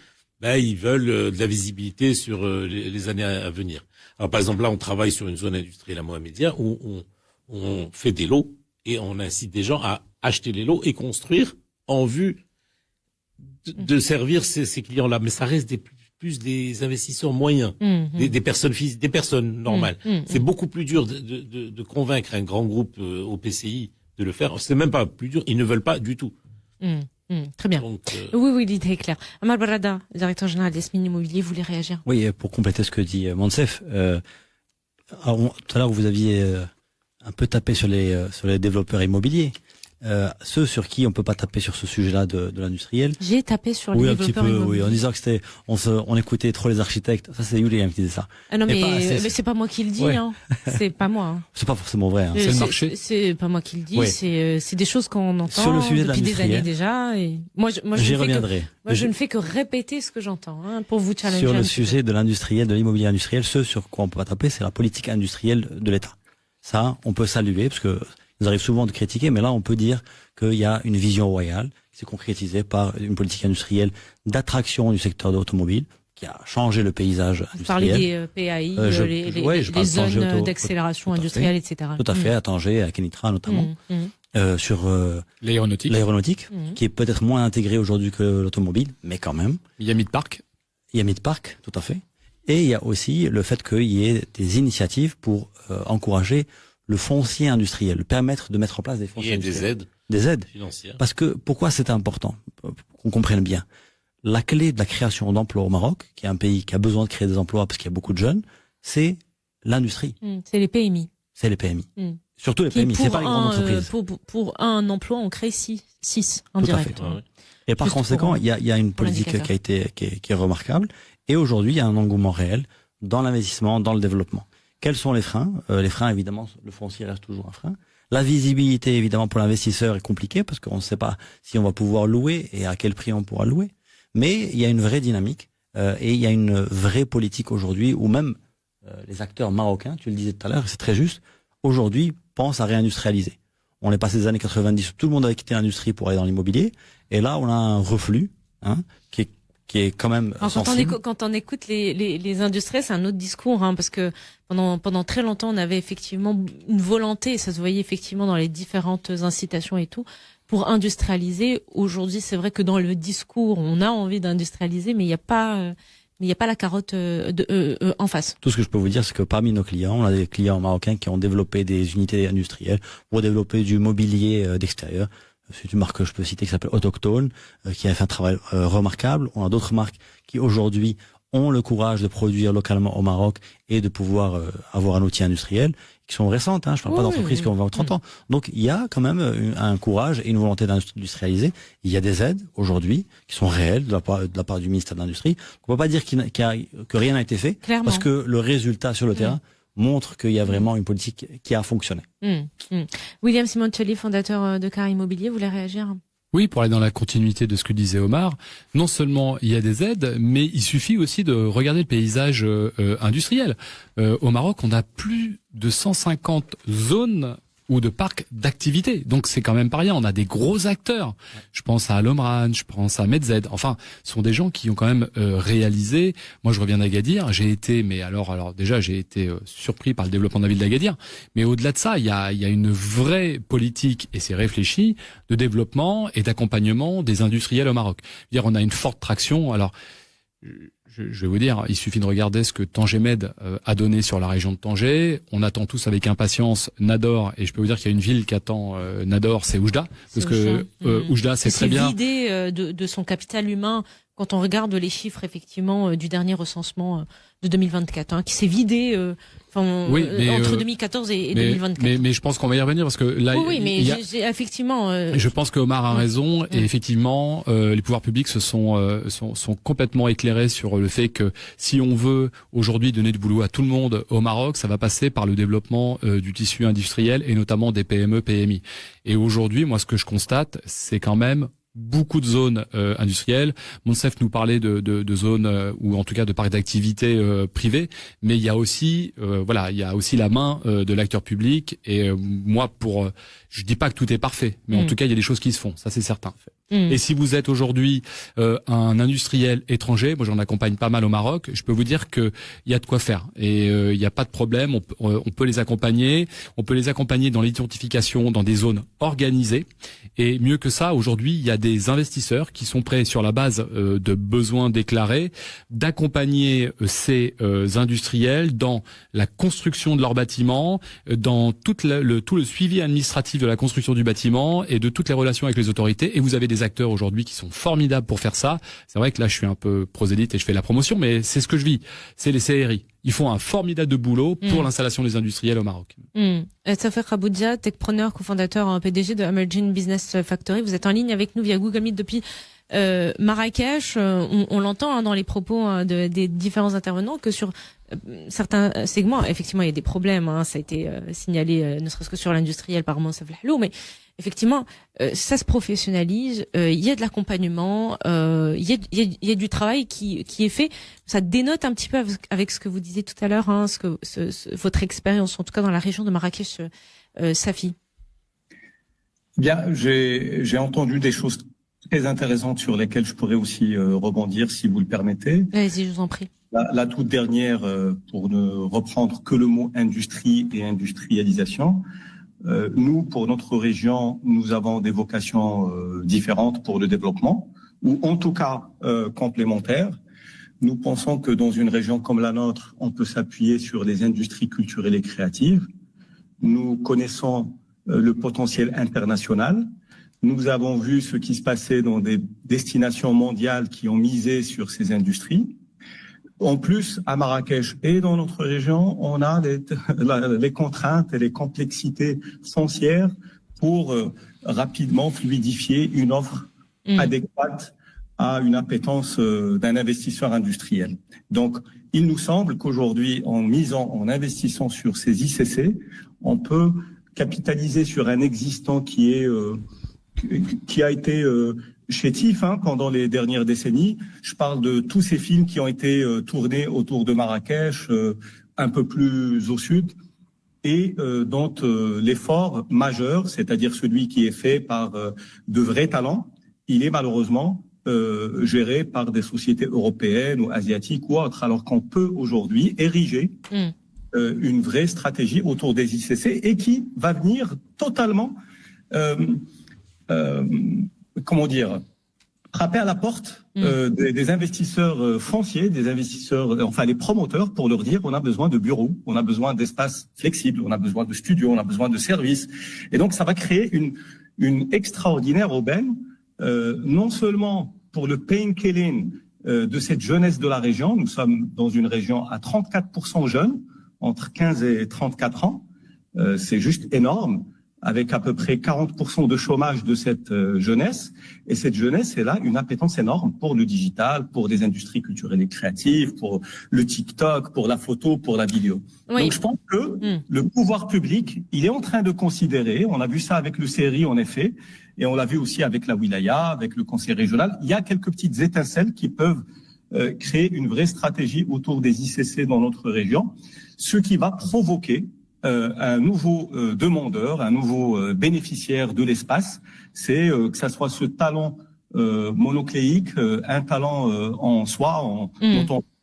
ils veulent de la visibilité sur les années à venir. Alors, par exemple, là, on travaille sur une zone industrielle à Mohamedia où on fait des lots et on incite des gens à acheter les lots et construire en vue de servir ces clients-là. Mais ça reste plus des investisseurs moyens, des personnes physiques, des personnes normales. C'est beaucoup plus dur de convaincre un grand groupe OPCI de le faire. C'est même pas plus dur, ils ne veulent pas du tout. Très bien. Donc, oui, l'idée est claire. Amar Barada, directeur général d'Yasmine Immobilier, voulait réagir? Oui, pour compléter ce que dit Monsef, tout à l'heure vous aviez un peu tapé sur les développeurs immobiliers, ceux sur qui on peut pas taper sur ce sujet-là de l'industriel. J'ai tapé sur les Oui, un petit développeurs peu, immobiliers. oui, en disant que c'était, on écoutait trop les architectes. Ça, c'est Julien qui disait ça. Ah non, Et pas mais assez, c'est pas moi qui le dis, Ouais. hein. C'est pas moi. Hein. C'est pas forcément vrai. Hein. C'est le marché. C'est pas moi qui le dis. Oui. C'est des choses qu'on entend Sur le sujet de depuis des l'industriel. années déjà. Et moi, je J'y ne fais que, reviendrai. moi, je ne fais que répéter ce que j'entends, hein, pour vous challenger. Sur un le petit peu. sujet de l'industriel, de l'immobilier industriel, ce sur quoi on peut pas taper, c'est la politique industrielle de l'État. Ça, on peut saluer, parce que il nous arrive souvent de critiquer, mais là, on peut dire qu'il y a une vision royale qui s'est concrétisée par une politique industrielle d'attraction du secteur de l'automobile, qui a changé le paysage Vous parlez industriel. des PAI, je les parle de zones Tanger Auto, d'accélération tout à fait. industrielle, etc. Tout à fait, à Tanger, à Kenitra notamment. Sur L'aéronautique. l'aéronautique, Mhm. qui est peut-être moins intégrée aujourd'hui que l'automobile, mais quand même. Miami de Parc. Il y a Mid-Park, tout à fait. Et il y a aussi le fait qu'il y ait des initiatives pour encourager le foncier industriel, permettre de mettre en place des Il fonciers y a des industriels. aides Des aides. financières. Parce que, pourquoi c'est important? Pour qu'on comprenne bien. La clé de la création d'emplois au Maroc, qui est un pays qui a besoin de créer des emplois parce qu'il y a beaucoup de jeunes, c'est l'industrie. C'est les PMI. C'est les PMI. Mm. Surtout les Qui, PMI, c'est pour pas les grandes entreprises. pour un emploi, on crée 6 en Tout à direct. fait. Ouais, ouais. Et par Juste conséquent, pour, il y a une politique l'indicateur. qui est remarquable. Et aujourd'hui, il y a un engouement réel dans l'investissement, dans le développement. Quels sont les freins? Les freins, évidemment, le foncier reste toujours un frein. La visibilité, évidemment, pour l'investisseur est compliquée parce qu'on ne sait pas si on va pouvoir louer et à quel prix on pourra louer. Mais il y a une vraie dynamique et il y a une vraie politique aujourd'hui où même les acteurs marocains, tu le disais tout à l'heure, c'est très juste, aujourd'hui pensent à réindustrialiser. On est passé des années 90 où tout le monde avait quitté l'industrie pour aller dans l'immobilier. Et là, on a un reflux qui est quand même Alors, sensible. quand on écoute les industriels, c'est un autre discours, hein, parce que pendant très longtemps, on avait effectivement une volonté, et ça se voyait effectivement dans les différentes incitations et tout, pour industrialiser. Aujourd'hui, c'est vrai que dans le discours, on a envie d'industrialiser, mais il n'y a pas la carotte en face. Tout ce que je peux vous dire, c'est que parmi nos clients, on a des clients marocains qui ont développé des unités industrielles pour développer du mobilier d'extérieur. C'est une marque que je peux citer qui s'appelle Autochtone, qui a fait un travail remarquable. On a d'autres marques qui aujourd'hui ont le courage de produire localement au Maroc et de pouvoir avoir un outil industriel, qui sont récentes. Je parle pas d'entreprises qui ont 20 ou 30 ans. Donc il y a quand même un courage et une volonté d'industrialiser. Il y a des aides aujourd'hui qui sont réelles de la part du ministère de l'Industrie. On peut pas dire que rien n'a été fait, Clairement. parce que le résultat sur le terrain montre qu'il y a vraiment une politique qui a fonctionné. William Simoncelli, fondateur de Car Immobilier, voulait réagir? Oui, pour aller dans la continuité de ce que disait Omar, non seulement il y a des aides, mais il suffit aussi de regarder le paysage industriel. Au Maroc, on a plus de 150 zones ou de parcs d'activité. Donc c'est quand même pas rien. On a des gros acteurs. Je pense à Al Omran, je pense à Medz. Enfin, ce sont des gens qui ont quand même réalisé. Moi, je reviens d'Agadir. J'ai été, mais alors déjà, j'ai été surpris par le développement de la ville d'Agadir. Mais au-delà de ça, il y a une vraie politique, et c'est réfléchi, de développement et d'accompagnement des industriels au Maroc. Je veux dire, on a une forte traction. Alors, je vais vous dire, il suffit de regarder ce que Tanger Med a donné sur la région de Tanger. On attend tous avec impatience Nador, et je peux vous dire qu'il y a une ville qui attend Nador, c'est Oujda, parce que Oujda, c'est très bien. C'est vidé de son capital humain quand on regarde les chiffres effectivement du dernier recensement de 2024, qui s'est vidé entre 2014 et 2024. Mais je pense qu'on va y revenir parce que là, effectivement. Je pense que Omar a raison et effectivement, les pouvoirs publics sont complètement éclairés sur le fait que si on veut aujourd'hui donner du boulot à tout le monde au Maroc, ça va passer par le développement du tissu industriel et notamment des PME, PMI. Et aujourd'hui, moi, ce que je constate, c'est quand même beaucoup de zones industrielles. Monsef nous parlait de zones ou en tout cas de parcs d'activité privés, mais il y a aussi il y a aussi la main de l'acteur public. Et moi, je dis pas que tout est parfait, mais en tout cas il y a des choses qui se font, ça c'est certain. Et si vous êtes aujourd'hui un industriel étranger, moi j'en accompagne pas mal au Maroc, je peux vous dire que il y a de quoi faire et il n'y a pas de problème. On peut les accompagner, dans l'identification dans des zones organisées. Et mieux que ça, aujourd'hui il y a des investisseurs qui sont prêts sur la base de besoins déclarés d'accompagner ces industriels dans la construction de leurs bâtiments, dans tout le suivi administratif de la construction du bâtiment et de toutes les relations avec les autorités. Et vous avez des acteurs aujourd'hui qui sont formidables pour faire ça. C'est vrai que là, je suis un peu prosélyte et je fais la promotion, mais c'est ce que je vis. C'est les CRI. ils font un formidable boulot pour l'installation des industriels au Maroc. Safer Raboudia, techpreneur, cofondateur, PDG de Emerging Business Factory. Vous êtes en ligne avec nous via Google Meet depuis Marrakech. On l'entend dans les propos des différents intervenants que sur certains segments, effectivement, il y a des problèmes. Ça a été signalé, ne serait-ce que sur l'industriel par Monsef Lahlou, mais effectivement, ça se professionnalise. Il y a de l'accompagnement, il y a du travail qui est fait. Ça dénote un petit peu avec ce que vous disiez tout à l'heure, votre expérience, en tout cas dans la région de Marrakech, Safi. Bien, j'ai entendu des choses très intéressantes sur lesquelles je pourrais aussi rebondir, si vous le permettez. Allez-y, je vous en prie. La toute dernière, pour ne reprendre que le mot industrie et industrialisation. Nous, pour notre région, nous avons des vocations différentes pour le développement, ou en tout cas complémentaires. Nous pensons que dans une région comme la nôtre, on peut s'appuyer sur les industries culturelles et créatives. Nous connaissons le potentiel international. Nous avons vu ce qui se passait dans des destinations mondiales qui ont misé sur ces industries. En plus, à Marrakech et dans notre région, on a les contraintes et les complexités foncières pour rapidement fluidifier une offre adéquate à une appétence d'un investisseur industriel. Donc, il nous semble qu'aujourd'hui, en investissant sur ces ICC, on peut capitaliser sur un existant qui a été chétif pendant les dernières décennies. Je parle de tous ces films qui ont été tournés autour de Marrakech, un peu plus au sud, et dont l'effort majeur, c'est-à-dire celui qui est fait par de vrais talents, il est malheureusement géré par des sociétés européennes ou asiatiques ou autres, alors qu'on peut aujourd'hui ériger une vraie stratégie autour des ICC et qui va venir totalement frapper à la porte des investisseurs fonciers, des investisseurs, enfin les promoteurs, pour leur dire on a besoin de bureaux, on a besoin d'espaces flexibles, on a besoin de studios, on a besoin de services. Et donc ça va créer une extraordinaire aubaine, non seulement pour le painkilling de cette jeunesse de la région. Nous sommes dans une région à 34% jeunes, entre 15 et 34 ans. C'est juste énorme, avec à peu près 40% de chômage de cette jeunesse. Et cette jeunesse, elle a une appétence énorme pour le digital, pour des industries culturelles et créatives, pour le TikTok, pour la photo, pour la vidéo. Oui. Donc je pense que le pouvoir public, il est en train de considérer, on a vu ça avec le CRI en effet, et on l'a vu aussi avec la Wilaya, avec le conseil régional, il y a quelques petites étincelles qui peuvent créer une vraie stratégie autour des ICC dans notre région, ce qui va provoquer un nouveau demandeur, un nouveau bénéficiaire de l'espace. C'est que ça soit ce talent monocléique, un talent en soi, en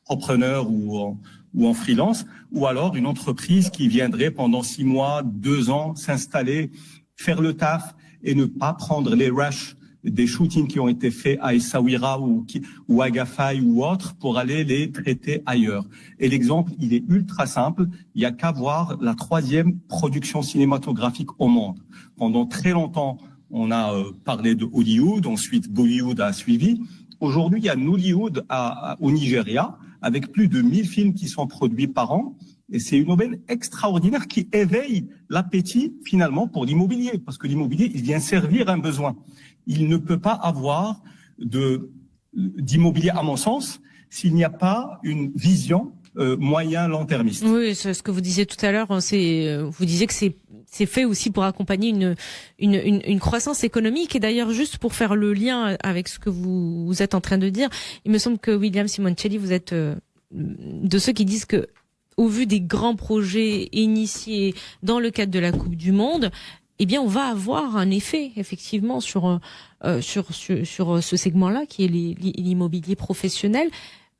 entrepreneur ou en freelance, ou alors une entreprise qui viendrait pendant 6 mois, 2 ans s'installer, faire le taf et ne pas prendre les rushs des shootings qui ont été faits à Essaouira ou à Gafay ou autres pour aller les traiter ailleurs. Et l'exemple, il est ultra simple. Il y a qu'à voir la 3e production cinématographique au monde. Pendant très longtemps, on a parlé de Hollywood, ensuite Bollywood a suivi. Aujourd'hui, il y a Nollywood au Nigeria, avec plus de 1000 films qui sont produits par an. Et c'est une aubaine extraordinaire qui éveille l'appétit finalement pour l'immobilier, parce que l'immobilier, il vient servir un besoin. Il ne peut pas avoir d'immobilier, à mon sens, s'il n'y a pas une vision moyen-long-termiste. Oui, c'est ce que vous disiez tout à l'heure. Vous disiez que c'est fait aussi pour accompagner une croissance économique. Et d'ailleurs, juste pour faire le lien avec ce que vous êtes en train de dire, il me semble que William Simoncelli, vous êtes de ceux qui disent que, au vu des grands projets initiés dans le cadre de la Coupe du Monde, eh bien, on va avoir un effet effectivement sur ce segment-là qui est l'immobilier professionnel.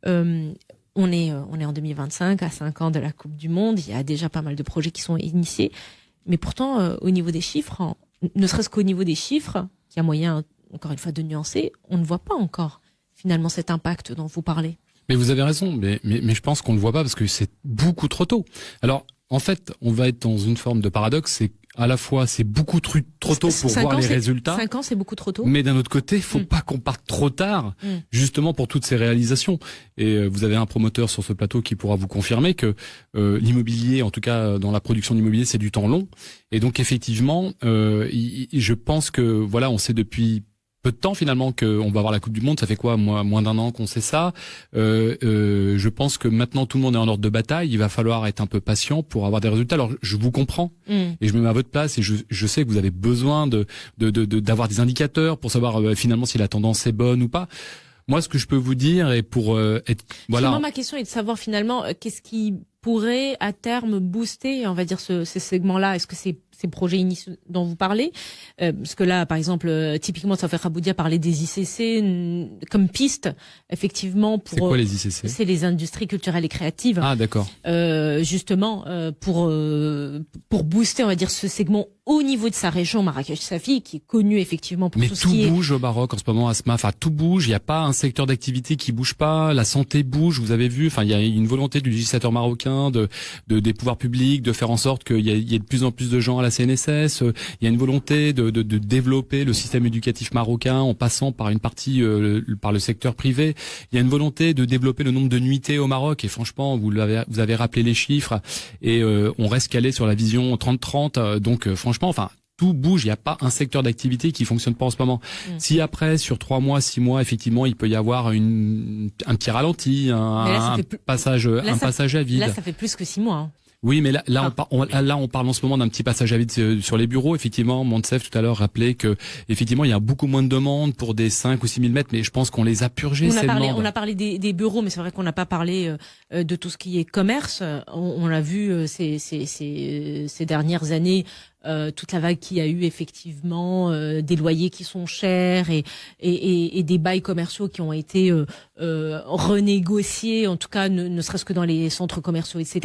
On est en 2025, à 5 ans de la Coupe du Monde. Il y a déjà pas mal de projets qui sont initiés, mais pourtant, au niveau des chiffres, ne serait-ce qu'au niveau des chiffres, qu'il y a moyen, encore une fois, de nuancer, on ne voit pas encore finalement cet impact dont vous parlez. Mais vous avez raison, mais je pense qu'on ne le voit pas parce que c'est beaucoup trop tôt. Alors, en fait, on va être dans une forme de paradoxe, c'est à la fois c'est beaucoup trop tôt pour voir les résultats. 5 ans, c'est beaucoup trop tôt. Mais d'un autre côté, faut pas qu'on parte trop tard, justement pour toutes ces réalisations. Et vous avez un promoteur sur ce plateau qui pourra vous confirmer que l'immobilier, en tout cas dans la production d'immobilier, c'est du temps long. Et donc effectivement, je pense que voilà, on sait depuis peu de temps finalement qu'on va avoir la Coupe du Monde. Ça fait quoi, moins d'un an qu'on sait ça. Je pense que maintenant tout le monde est en ordre de bataille. Il va falloir être un peu patient pour avoir des résultats. Alors je vous comprends et je me mets à votre place et je sais que vous avez besoin d'avoir des indicateurs pour savoir finalement si la tendance est bonne ou pas. Moi, ce que je peux vous dire et pour être voilà. Finalement, ma question est de savoir finalement qu'est-ce qui pourrait à terme booster, on va dire, ces segments-là. Est-ce que c'est ces projets initiaux dont vous parlez, parce que là, par exemple, typiquement, Safer Haboudia parlait des ICC comme piste, effectivement. Pour, c'est quoi les ICC? C'est les industries culturelles et créatives. Ah, d'accord. Justement, pour booster, on va dire, ce segment au niveau de sa région, Marrakech-Safi, qui est connu effectivement pour tout ce qui est... Mais tout bouge au Maroc en ce moment, Asma. Enfin, tout bouge. Il n'y a pas un secteur d'activité qui bouge pas. La santé bouge. Vous avez vu. Enfin, il y a une volonté du législateur marocain, des pouvoirs publics, de faire en sorte qu'il y ait de plus en plus de gens à la CNSS. Il y a une volonté de développer le système éducatif marocain en passant par une partie par le secteur privé. Il y a une volonté de développer le nombre de nuitées au Maroc. Et franchement, vous avez rappelé les chiffres. Et on reste calé sur la vision 30-30. Donc, franchement, enfin, tout bouge. Il n'y a pas un secteur d'activité qui fonctionne pas en ce moment. Si après, sur 3 mois, 6 mois, effectivement, il peut y avoir un petit ralenti, un passage à vide. Là, ça fait plus que 6 mois. Hein. Oui, mais là, on parle en ce moment d'un petit passage à vide sur les bureaux. Effectivement, Montsev tout à l'heure rappelait que, effectivement, il y a beaucoup moins de demandes pour des 5 ou 6 000 mètres, mais je pense qu'on les a purgés. On a parlé des bureaux, mais c'est vrai qu'on n'a pas parlé de tout ce qui est commerce. On l'a vu ces dernières années. Toute la vague qui a eu effectivement des loyers qui sont chers et des bails commerciaux qui ont été renégociés, en tout cas ne serait-ce que dans les centres commerciaux, etc.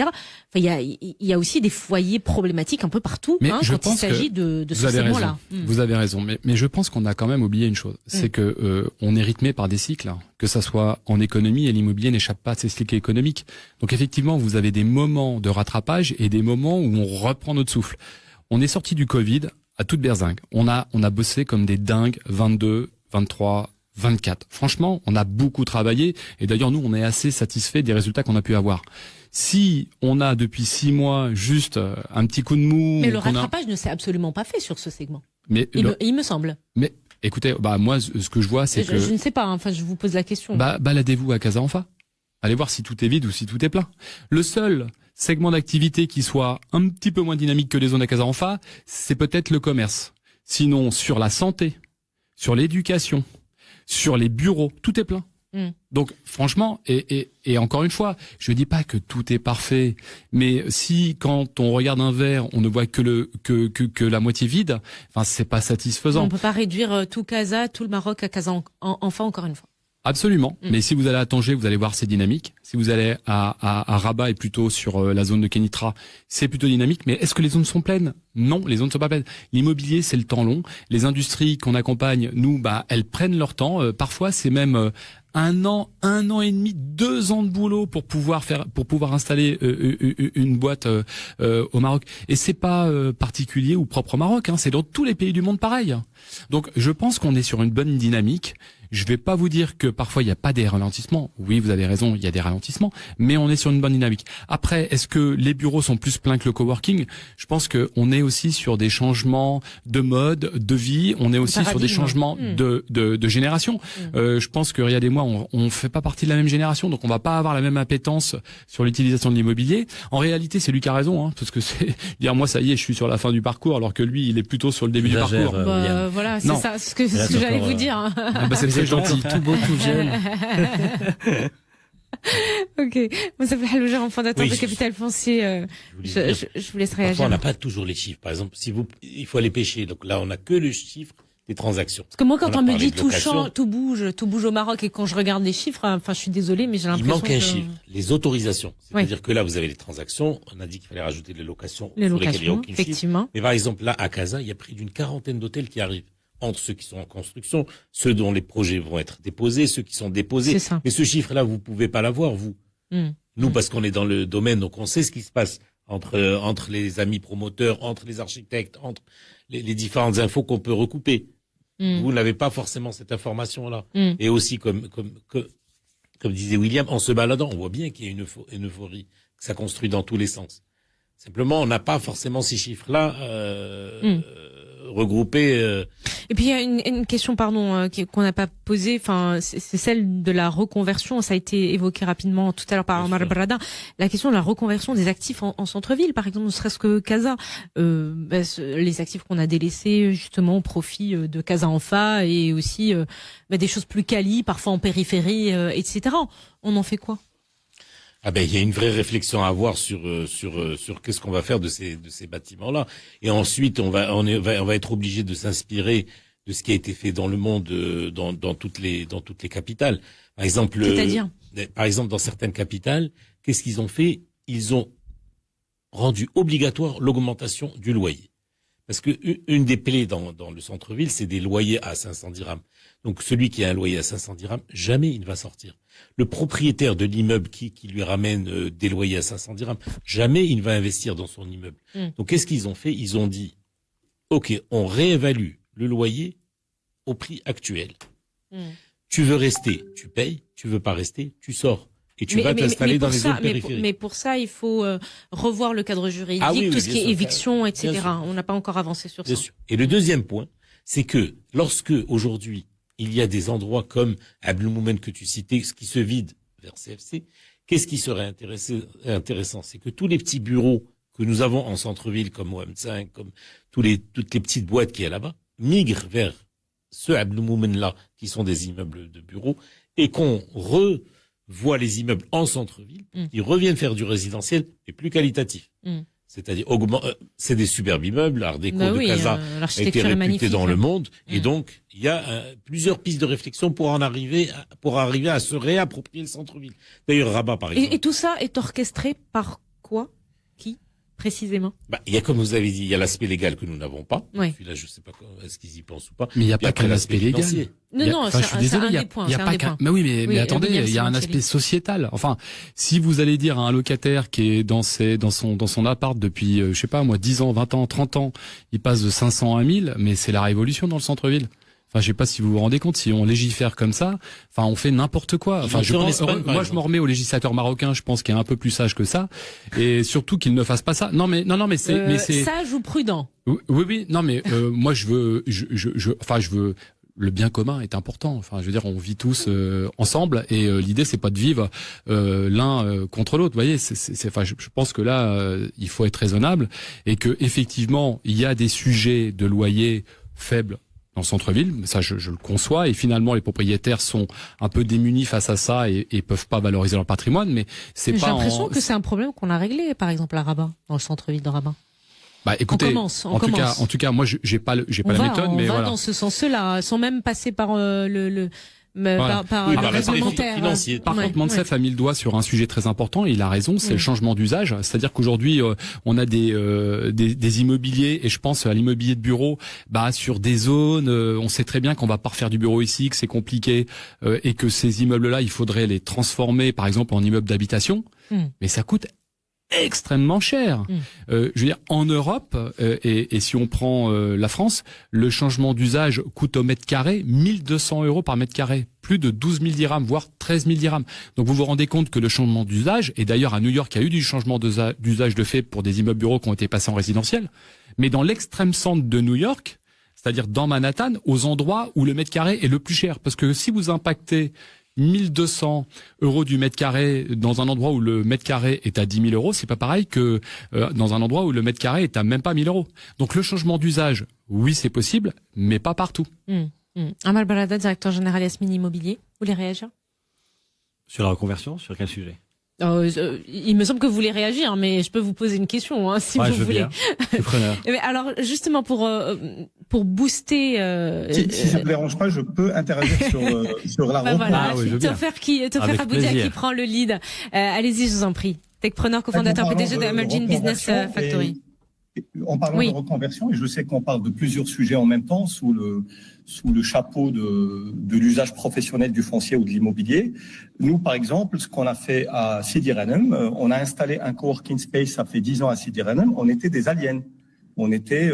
Enfin, il y a aussi des foyers problématiques un peu partout quand il s'agit de ce segment-là. Vous avez raison, mais je pense qu'on a quand même oublié une chose, c'est que on est rythmé par des cycles, que ça soit en économie, et l'immobilier n'échappe pas à ces cycles économiques. Donc effectivement, vous avez des moments de rattrapage et des moments où on reprend notre souffle. On est sorti du Covid à toute berzingue. On a bossé comme des dingues 22, 23, 24. Franchement, on a beaucoup travaillé et d'ailleurs nous on est assez satisfait des résultats qu'on a pu avoir. Si on a depuis 6 mois juste un petit coup de mou, mais le rattrapage ne s'est absolument pas fait sur ce segment. Mais il me semble. Mais écoutez, moi ce que je vois c'est que je ne sais pas. Enfin, je vous pose la question. Baladez-vous à Casa Anfa. Allez voir si tout est vide ou si tout est plein. Le seul segment d'activité qui soit un petit peu moins dynamique que les zones à Casa Anfa, c'est peut-être le commerce. Sinon, sur la santé, sur l'éducation, sur les bureaux, tout est plein. Donc, franchement, et encore une fois, je dis pas que tout est parfait, mais si quand on regarde un verre, on ne voit que la moitié vide, enfin, c'est pas satisfaisant. On peut pas réduire tout le Maroc à Casa Anfa encore une fois. Absolument. Mais si vous allez à Tanger, vous allez voir c'est dynamique. Si vous allez à Rabat et plutôt sur la zone de Kenitra, c'est plutôt dynamique. Mais est-ce que les zones sont pleines? Non, les zones ne sont pas pleines. L'immobilier, c'est le temps long. Les industries qu'on accompagne, nous, elles prennent leur temps. Parfois, c'est même 1 an et demi, 2 ans de boulot pour pouvoir installer une boîte au Maroc. Et c'est pas particulier ou propre au Maroc. C'est dans tous les pays du monde pareil. Donc, je pense qu'on est sur une bonne dynamique. Je vais pas vous dire que parfois il n'y a pas des ralentissements. Oui, vous avez raison, il y a des ralentissements, mais on est sur une bonne dynamique. Après, est-ce que les bureaux sont plus pleins que le coworking? Je pense que on est aussi sur des changements de mode, de vie. On est aussi sur des changements de génération. Je pense que Riyad et moi, on fait pas partie de la même génération, donc on va pas avoir la même appétence sur l'utilisation de l'immobilier. En réalité, c'est lui qui a raison, parce que c'est dire moi ça y est, je suis sur la fin du parcours, alors que lui, il est plutôt sur le début du parcours. Voilà, c'est ça, ce que j'allais vous dire. C'est gentil, tout beau, tout jeune. Ok. Moussa Floujaran, fondateur de Capital Foncier. Je vous laisse réagir. Parfois, on n'a pas toujours les chiffres. Par exemple, il faut aller pêcher. Donc là, on n'a que le chiffre des transactions. Parce que moi, quand on me dit tout change, tout bouge au Maroc, et quand je regarde les chiffres, enfin, je suis désolée, mais j'ai l'impression il manque un chiffre. Les autorisations. C'est-à-dire que là, vous avez les transactions. On a dit qu'il fallait rajouter les locations. Les locations, effectivement. Mais par exemple, là, à Casa, il y a près d'une 40aine d'hôtels qui arrivent. Entre ceux qui sont en construction, ceux dont les projets vont être déposés, ceux qui sont déposés. Mais ce chiffre-là, vous pouvez pas l'avoir, vous. Nous, parce qu'on est dans le domaine, donc on sait ce qui se passe entre les amis promoteurs, entre les architectes, entre les différentes infos qu'on peut recouper. Vous n'avez pas forcément cette information-là. Et aussi, comme disait William, en se baladant, on voit bien qu'il y a une euphorie, que ça construit dans tous les sens. Simplement, on n'a pas forcément ces chiffres-là regroupés. Et puis il y a une question, qu'on n'a pas posée. Enfin, c'est celle de la reconversion. Ça a été évoqué rapidement tout à l'heure par Omar Brada. La question de la reconversion des actifs en centre-ville, par exemple, ne serait-ce que Casa. Les actifs qu'on a délaissés justement au profit de Casa Enfa et aussi des choses plus quali, parfois en périphérie, etc. On en fait quoi? Il y a une vraie réflexion à avoir sur qu'est-ce qu'on va faire de ces bâtiments-là. Et ensuite, on va être obligé de s'inspirer de ce qui a été fait dans le monde, dans toutes les capitales. Par exemple, dans certaines capitales, qu'est-ce qu'ils ont fait? Ils ont rendu obligatoire l'augmentation du loyer. Parce que une des plaies dans le centre-ville, c'est des loyers à 500 dirhams. Donc celui qui a un loyer à 500 dirhams, jamais il ne va sortir. Le propriétaire de l'immeuble qui lui ramène des loyers à 500 dirhams, jamais il va investir dans son immeuble. Donc qu'est-ce qu'ils ont fait? Ils ont dit, OK, on réévalue le loyer au prix actuel. Tu veux rester, tu payes. Tu veux pas rester, tu sors. Et tu vas t'installer dans les zones périphériques. Mais pour ça, il faut revoir le cadre juridique, tout ce qui est éviction, etc. On n'a pas encore avancé sur ça. Sûr. Et le deuxième point, c'est que lorsque aujourd'hui il y a des endroits comme Abdelmoumen que tu citais, ce qui se vide vers CFC, qu'est-ce qui serait intéressant? C'est que tous les petits bureaux que nous avons en centre-ville, comme OM5, comme toutes les petites boîtes qui est là-bas, migrent vers ce Abdelmoumen-là, qui sont des immeubles de bureaux, et qu'on revoit les immeubles en centre-ville, ils reviennent faire du résidentiel, mais plus qualitatif. C'est-à-dire, c'est des superbes immeubles, l'art déco de Casa a été réputé dans le monde, et donc, il y a plusieurs pistes de réflexion pour arriver à se réapproprier le centre-ville. D'ailleurs, Rabat, par exemple. Et tout ça est orchestré par quoi? Qui? Précisément. Il y a, comme vous avez dit, il y a l'aspect légal que nous n'avons pas. Oui. Puis là, je sais pas est-ce qu'ils y pensent ou pas. Mais il n'y a pas que l'aspect légal. Non, je suis désolé, il y a pas qu'un. Mais oui, mais attendez, il y a un aspect sociétal. Enfin, si vous allez dire à un locataire qui est dans son appart depuis, 10 ans, 20 ans, 30 ans, il passe de 500 à 1000, mais c'est la révolution dans le centre-ville. Enfin, je sais pas si vous vous rendez compte, si on légifère comme ça, on fait n'importe quoi. Enfin, je me remets au législateur marocain, je pense qu'il est un peu plus sage que ça, et surtout qu'il ne fasse pas ça. Non, mais c'est sage ou prudent. Oui, non, mais moi je veux, le bien commun est important. Enfin, je veux dire, on vit tous ensemble, et l'idée c'est pas de vivre l'un contre l'autre. Vous voyez, je pense que là, il faut être raisonnable, et que effectivement, il y a des sujets de loyer faibles dans le centre-ville, ça je le conçois, et finalement les propriétaires sont un peu démunis face à ça et peuvent pas valoriser leur patrimoine, mais c'est pas. J'ai l'impression que c'est un problème qu'on a réglé, par exemple à Rabat, dans le centre-ville de Rabat. Écoutez, en tout cas, moi j'ai pas la méthode, mais voilà. On va dans ce sens-là, sans même passer par par réglementaire financier. Par contre, Mansef a mis le doigt sur un sujet très important, et il a raison, c'est le changement d'usage. C'est-à-dire qu'aujourd'hui, on a des immobiliers, et je pense à l'immobilier de bureau, sur des zones, on sait très bien qu'on va pas refaire du bureau ici, que c'est compliqué, et que ces immeubles-là, il faudrait les transformer, par exemple, en immeubles d'habitation. Mais ça coûte extrêmement cher. Je veux dire, en Europe, et si on prend la France, le changement d'usage coûte au mètre carré 1200 € par mètre carré, plus de 12 000 dirhams, voire 13 000 dirhams. Donc vous vous rendez compte que le changement d'usage, et d'ailleurs à New York, il y a eu du changement d'usage de fait pour des immeubles bureaux qui ont été passés en résidentiel, mais dans l'extrême centre de New York, c'est-à-dire dans Manhattan, aux endroits où le mètre carré est le plus cher. Parce que si vous impactez 1200 € du mètre carré dans un endroit où le mètre carré est à 10 000 €, c'est pas pareil que dans un endroit où le mètre carré est à même pas 1000 €. Donc le changement d'usage, oui, c'est possible, mais pas partout. Omar Brada, directeur général Yasmine Immobilier, vous voulez réagir? Sur la reconversion, sur quel sujet? Il me semble que vous voulez réagir, mais je peux vous poser une question, si vous voulez. Je suis preneur. Alors, justement, pour booster... Si ça ne me dérange pas, je peux interagir sur la reconversion. Tofer Aboudia qui prend le lead. Allez-y, je vous en prie. Techpreneur, cofondateur PDG de Emerging Business Factory. en parlant de reconversion, et je sais qu'on parle de plusieurs sujets en même temps sous le chapeau de l'usage professionnel du foncier ou de l'immobilier. Nous, par exemple, ce qu'on a fait à Sidi Ghanem, on a installé un coworking space, ça fait 10 ans à Sidi Ghanem, on était des aliens. On était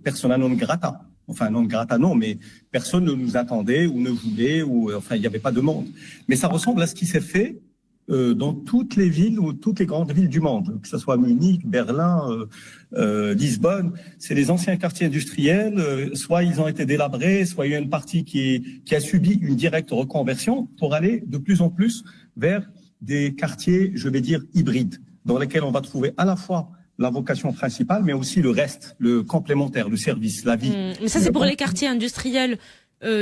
persona non grata. Enfin, non grata, non, mais personne ne nous attendait ou ne voulait, ou enfin, il n'y avait pas de monde. Mais ça ressemble à ce qui s'est fait dans toutes les villes ou toutes les grandes villes du monde, que ce soit Munich, Berlin, Lisbonne. C'est les anciens quartiers industriels, soit ils ont été délabrés, soit il y a une partie qui a subi une directe reconversion pour aller de plus en plus vers des quartiers, je vais dire, hybrides, dans lesquels on va trouver à la fois la vocation principale, mais aussi le reste, le complémentaire, le service, la vie. Mais ça, c'est pour les quartiers industriels.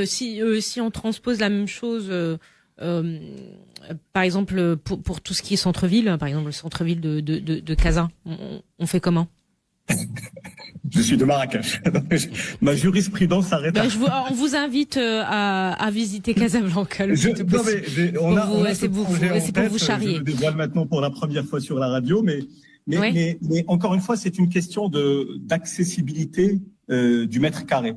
Si on transpose la même chose, par exemple, pour tout ce qui est centre-ville, par exemple le centre-ville de Casa, on fait comment? Je suis de Marrakech. Ma jurisprudence s'arrête. On vous invite à visiter Casablanca. C'est pour vous charrier. Je le dévoile maintenant pour la première fois sur la radio, mais encore une fois, c'est une question d'accessibilité du mètre carré.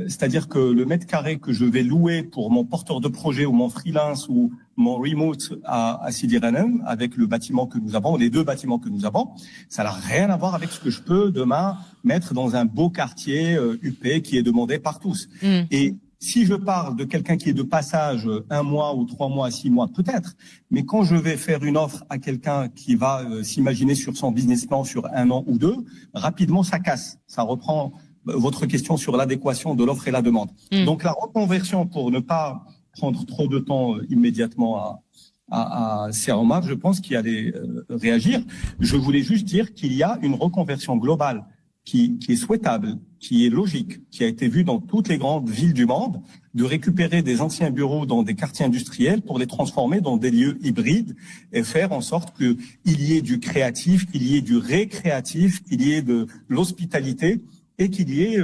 C'est-à-dire que le mètre carré que je vais louer pour mon porteur de projet ou mon freelance ou mon remote à Sidi Ghanem, avec le bâtiment que nous avons, les 2 bâtiments que nous avons, ça n'a rien à voir avec ce que je peux demain mettre dans un beau quartier UP qui est demandé par tous. Et si je parle de quelqu'un qui est de passage 1 mois ou 3 mois, 6 mois, peut-être, mais quand je vais faire une offre à quelqu'un qui va s'imaginer sur son business plan sur 1 an ou 2, rapidement ça casse. Ça reprend votre question sur l'adéquation de l'offre et la demande. Donc la reconversion, pour ne pas prendre trop de temps immédiatement à Seroma, je pense qu'il allait réagir. Je voulais juste dire qu'il y a une reconversion globale qui est souhaitable, qui est logique, qui a été vue dans toutes les grandes villes du monde, de récupérer des anciens bureaux dans des quartiers industriels pour les transformer dans des lieux hybrides et faire en sorte qu'il y ait du créatif, qu'il y ait du récréatif, qu'il y ait de l'hospitalité et qu'il y ait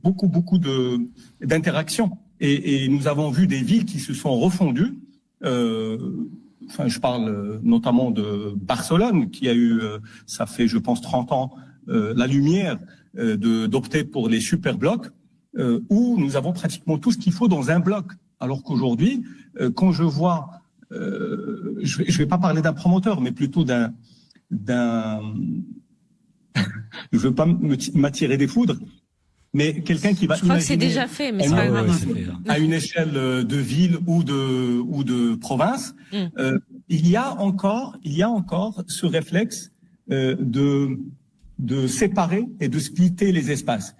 beaucoup d'interactions. Et nous avons vu des villes qui se sont refondues. Je parle notamment de Barcelone, qui a eu, ça fait, je pense, 30 ans, la lumière d'opter pour les super blocs, où nous avons pratiquement tout ce qu'il faut dans un bloc. Alors qu'aujourd'hui, quand je vois, je vais pas parler d'un promoteur, mais plutôt d'un je veux pas m'attirer des foudres, mais quelqu'un qui va imaginer. Je crois que c'est déjà fait, mais c'est pas grave. À une échelle de ville ou de province, il y a encore ce réflexe de séparer et de splitter les espaces.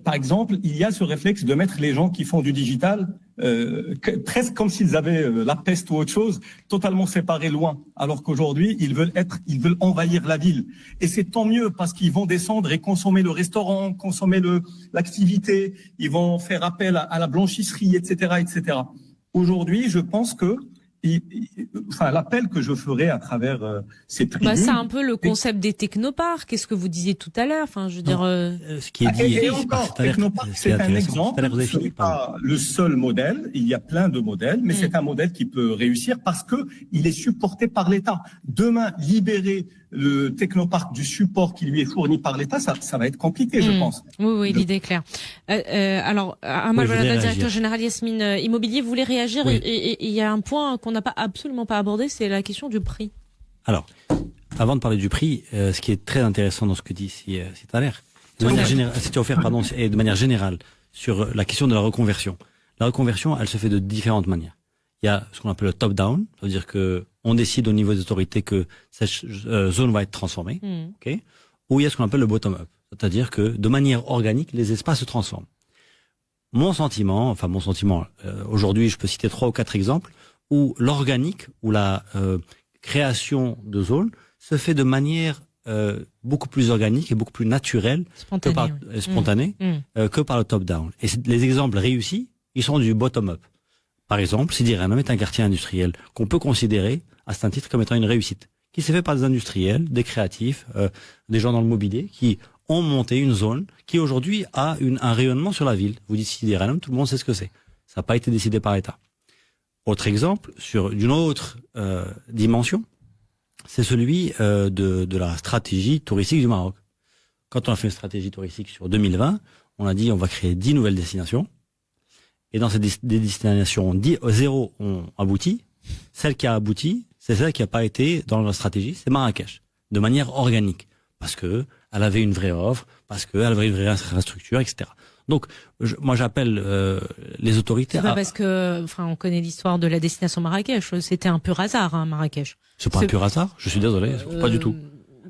Par exemple, il y a ce réflexe de mettre les gens qui font du digital presque comme s'ils avaient la peste ou autre chose, totalement séparés loin. Alors qu'aujourd'hui, ils veulent envahir la ville. Et c'est tant mieux parce qu'ils vont descendre et consommer le restaurant, consommer l'activité. Ils vont faire appel à la blanchisserie, etc., etc. Aujourd'hui, je pense que l'appel que je ferai à travers ces tribunes... c'est un peu le concept des technoparcs. Qu'est-ce que vous disiez tout à l'heure? Enfin, je veux dire... Ce qui est dit... Et encore, technoparc, c'est un exemple. Ce n'est pas le seul modèle. Il y a plein de modèles, mais c'est un modèle qui peut réussir parce que il est supporté par l'État. Demain, libérer le technoparc du support qui lui est fourni par l'État, ça va être compliqué, je pense. Oui, l'idée est claire. Alors, Amal Balada, directeur général Yasmine Immobilier, voulait réagir. Oui. Et il y a un point qu'on n'a absolument pas abordé, c'est la question du prix. Alors, avant de parler du prix, ce qui est très intéressant dans ce que dit Thaler, de manière générale, sur la question de la reconversion. La reconversion, elle se fait de différentes manières. Il y a ce qu'on appelle le top-down, c'est-à-dire que on décide au niveau des autorités que cette zone va être transformée, ok, ou il y a ce qu'on appelle le bottom-up, c'est-à-dire que de manière organique, les espaces se transforment. Mon sentiment, aujourd'hui, je peux citer 3 ou 4 exemples où l'organique, ou la création de zones se fait de manière beaucoup plus organique et beaucoup plus naturelle spontanée que par le top-down. Et les exemples réussis, ils sont du bottom-up. Par exemple, Sidi Ghanem est un quartier industriel qu'on peut considérer à ce titre comme étant une réussite, qui s'est fait par des industriels, des créatifs, des gens dans le mobilier, qui ont monté une zone qui aujourd'hui a un rayonnement sur la ville. Vous dites Sidi Ghanem, tout le monde sait ce que c'est. Ça n'a pas été décidé par l'État. Autre exemple, d'une autre dimension, c'est celui de la stratégie touristique du Maroc. quand on a fait une stratégie touristique sur 2020, on a dit on va créer 10 nouvelles destinations. Et dans ces des destinations 0 ont abouti. Celle qui a abouti, c'est celle qui n'a pas été dans la stratégie, c'est Marrakech, de manière organique, parce que elle avait une vraie offre, parce qu'elle avait une vraie infrastructure, etc. Donc, moi j'appelle les autorités. C'est pas parce que, on connaît l'histoire de la destination Marrakech. C'était un pur hasard, hein, Marrakech. C'est pas un pur hasard. Je suis désolé, pas du tout.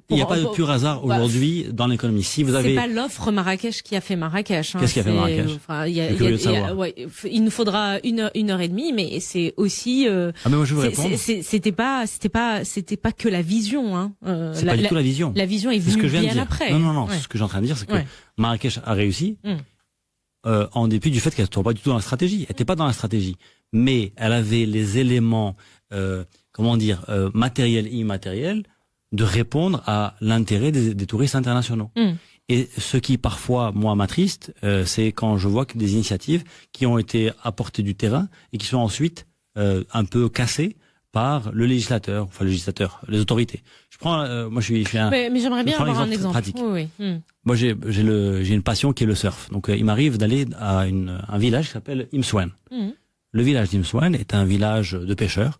Il n'y a pas de pur hasard aujourd'hui dans l'économie. Si vous avez, c'est pas l'offre Marrakech qui a fait Marrakech. Hein. Qu'est-ce qui a fait Marrakech? Il nous faudra une heure et demie, mais c'est aussi. Mais moi je veux répondre. C'était pas que la vision. Hein. C'est pas du tout la vision. La vision est venue bien après. Non. Ce que j'ai en train de dire, c'est que Marrakech a réussi. En dépit du fait qu'elle n'était pas du tout dans la stratégie. Elle n'était pas dans la stratégie. Mais elle avait les éléments, matériels et immatériels, de répondre à l'intérêt des touristes internationaux. Et ce qui parfois, moi, m'attriste, c'est quand je vois que des initiatives qui ont été apportées du terrain et qui sont ensuite un peu cassées par le législateur, les autorités. Je prends, moi, je suis un. Mais j'aimerais bien avoir un exemple pratique. Oui. Moi, j'ai une passion qui est le surf. Donc, il m'arrive d'aller à un village qui s'appelle Imswan. Le village d'Imswan est un village de pêcheurs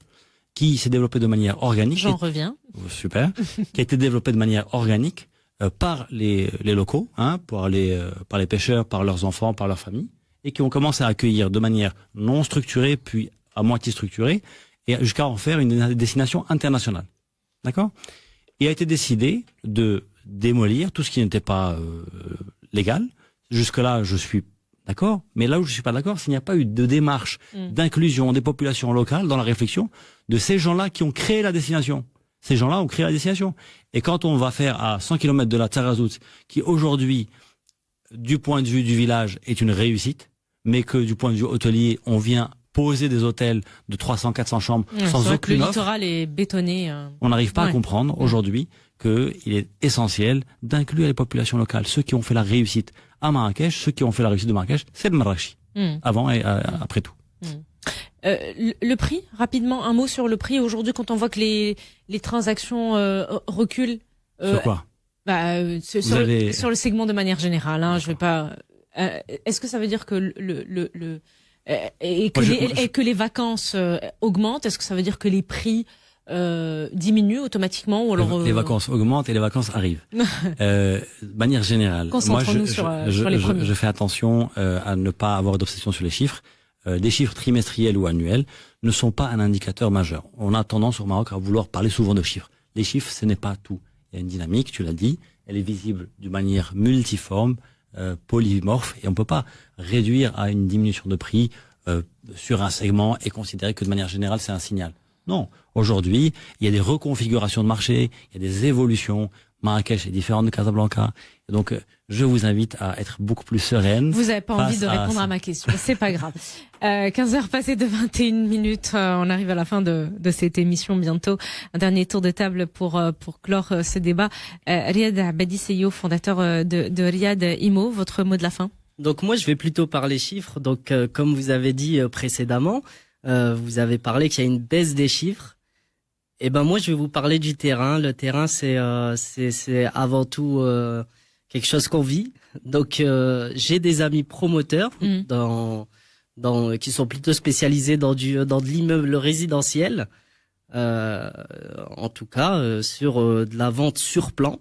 qui s'est développé de manière organique. J'en reviens. Super. Qui a été développé de manière organique par les locaux, par les pêcheurs, par leurs enfants, par leurs familles, et qui ont commencé à accueillir de manière non structurée, puis à moitié structurée, et jusqu'à en faire une destination internationale. D'accord ? Il a été décidé de démolir tout ce qui n'était pas légal. Jusque-là, je suis d'accord, mais là où je suis pas d'accord, s'il n'y a pas eu de démarche d'inclusion des populations locales dans la réflexion de ces gens-là qui ont créé la destination. Ces gens-là ont créé la destination. Et quand on va faire à 100 km de la Tarazout, qui aujourd'hui, du point de vue du village, est une réussite, mais que du point de vue hôtelier, on vient poser des hôtels de 300, 400 chambres sans aucune offre. Le littoral est bétonné. On n'arrive pas à comprendre aujourd'hui qu'il est essentiel d'inclure les populations locales. Ceux qui ont fait la réussite à Marrakech, ceux qui ont fait la réussite de Marrakech, c'est le Marrakech. Avant et après tout. Le prix, rapidement, un mot sur le prix. Aujourd'hui, quand on voit que les transactions reculent. Sur quoi? Sur le segment de manière générale. Je vais pas. Est-ce que ça veut dire que que les vacances augmentent? Est-ce que ça veut dire que les prix diminuent automatiquement ou alors les vacances augmentent et les vacances arrivent. De manière générale, moi je fais attention à ne pas avoir d'obsession sur les chiffres. Des chiffres trimestriels ou annuels ne sont pas un indicateur majeur. On a tendance au Maroc à vouloir parler souvent de chiffres. Les chiffres, ce n'est pas tout. Il y a une dynamique, tu l'as dit, elle est visible d'une manière multiforme, polymorphe, et on peut pas réduire à une diminution de prix sur un segment et considérer que de manière générale c'est un signal. Non, aujourd'hui il y a des reconfigurations de marché, il y a des évolutions. Marrakech est différente de Casablanca, et donc je vous invite à être beaucoup plus sereine. Vous avez pas envie de répondre à ma question, c'est pas grave. 15h passées de 21 minutes, on arrive à la fin de cette émission bientôt. Un dernier tour de table pour clore ce débat. Riyad Abadi Seyo, fondateur de Riyad Imo, votre mot de la fin. Donc moi je vais plutôt parler chiffres. Donc comme vous avez dit précédemment, vous avez parlé qu'il y a une baisse des chiffres. Eh ben moi je vais vous parler du terrain. Le terrain c'est avant tout quelque chose qu'on vit. Donc j'ai des amis promoteurs qui sont plutôt spécialisés dans de l'immeuble résidentiel. En tout cas sur de la vente sur plan,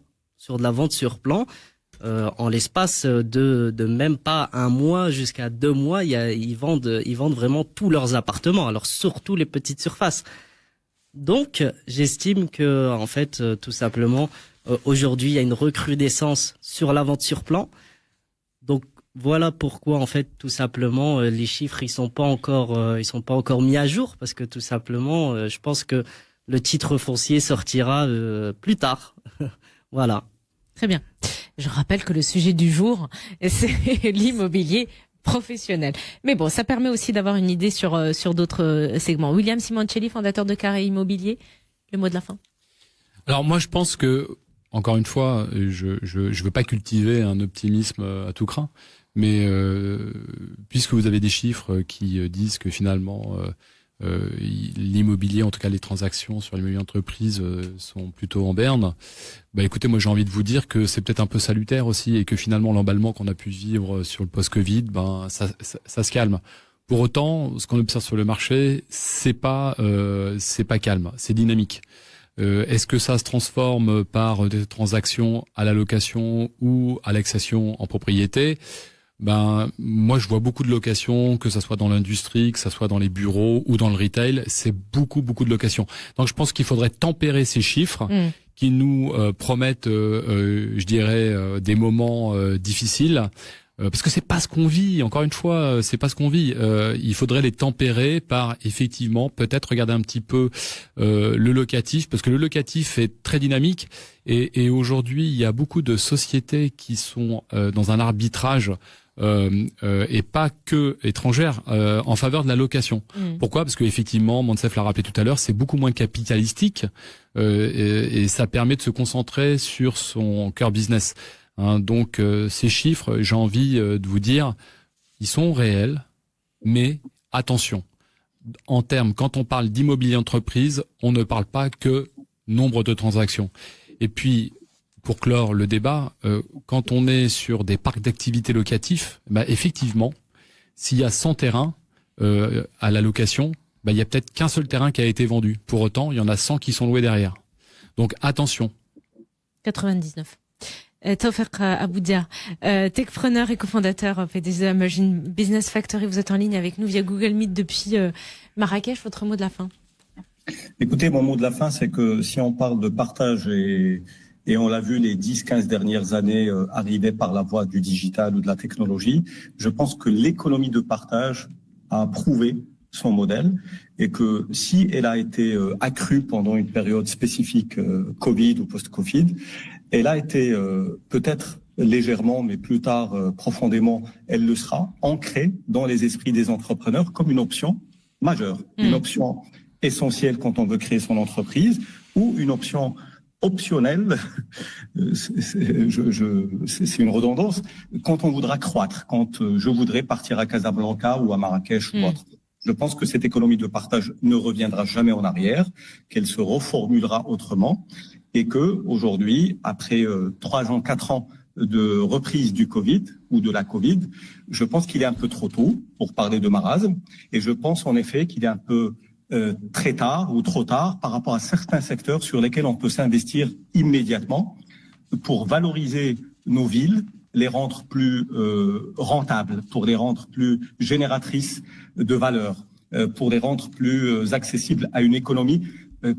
en l'espace de même pas un mois jusqu'à 2 mois, ils vendent vraiment tous leurs appartements. Alors surtout les petites surfaces. Donc, j'estime que, en fait, tout simplement, aujourd'hui, il y a une recrudescence sur la vente sur plan. Donc, voilà pourquoi, en fait, tout simplement, les chiffres, ils sont pas encore mis à jour, parce que tout simplement, je pense que le titre foncier sortira plus tard. Voilà. Très bien. Je rappelle que le sujet du jour, c'est l'immobilier professionnel. Mais bon, ça permet aussi d'avoir une idée sur d'autres segments. William Simoncelli, fondateur de Carré Immobilier, le mot de la fin. Alors moi, je pense que, encore une fois, je veux pas cultiver un optimisme à tout crin, mais puisque vous avez des chiffres qui disent que finalement l'immobilier, en tout cas les transactions sur l'immobilier d'entreprise sont plutôt en berne. Bah écoutez, moi j'ai envie de vous dire que c'est peut-être un peu salutaire aussi et que finalement l'emballement qu'on a pu vivre sur le post-Covid, ça se calme. Pour autant, ce qu'on observe sur le marché, c'est pas calme, c'est dynamique. Est-ce que ça se transforme par des transactions à la location ou à l'accession en propriété? Moi, je vois beaucoup de locations, que ça soit dans l'industrie, que ça soit dans les bureaux ou dans le retail. C'est beaucoup de locations. Donc, je pense qu'il faudrait tempérer ces chiffres qui nous promettent, je dirais, des moments difficiles. Parce que c'est pas ce qu'on vit. Encore une fois, c'est pas ce qu'on vit. Il faudrait les tempérer par effectivement peut-être regarder un petit peu le locatif, parce que le locatif est très dynamique et aujourd'hui il y a beaucoup de sociétés qui sont dans un arbitrage et pas que étrangères en faveur de la location. Pourquoi ? Parce que effectivement, Moncef l'a rappelé tout à l'heure, c'est beaucoup moins capitalistique et ça permet de se concentrer sur son cœur business. Donc ces chiffres, j'ai envie de vous dire, ils sont réels, mais attention. En termes, quand on parle d'immobilier entreprise, on ne parle pas que nombre de transactions. Et puis, pour clore le débat, quand on est sur des parcs d'activités locatifs, effectivement, s'il y a 100 terrains à la location, il y a peut-être qu'un seul terrain qui a été vendu. Pour autant, il y en a 100 qui sont loués derrière. Donc attention. 99. Tawfiq Aboudia, techpreneur et cofondateur PDG Imagine Business Factory. Vous êtes en ligne avec nous via Google Meet depuis Marrakech. Votre mot de la fin? Écoutez, mon mot de la fin, c'est que si on parle de partage et on l'a vu les 10-15 dernières années arriver par la voie du digital ou de la technologie, je pense que l'économie de partage a prouvé son modèle et que si elle a été accrue pendant une période spécifique Covid ou post-Covid, elle a été peut-être légèrement, mais plus tard profondément, elle le sera, ancrée dans les esprits des entrepreneurs comme une option majeure, une option essentielle quand on veut créer son entreprise ou une option optionnelle, c'est une redondance, quand on voudra croître, quand je voudrais partir à Casablanca ou à Marrakech ou autre. Je pense que cette économie de partage ne reviendra jamais en arrière, qu'elle se reformulera autrement et que aujourd'hui, après 3 ans, 4 ans de reprise du Covid ou de la Covid, je pense qu'il est un peu trop tôt pour parler de marasme et je pense en effet qu'il est un peu très tard ou trop tard par rapport à certains secteurs sur lesquels on peut s'investir immédiatement pour valoriser nos villes, les rendre plus rentables, pour les rendre plus génératrices de valeur, pour les rendre plus accessibles à une économie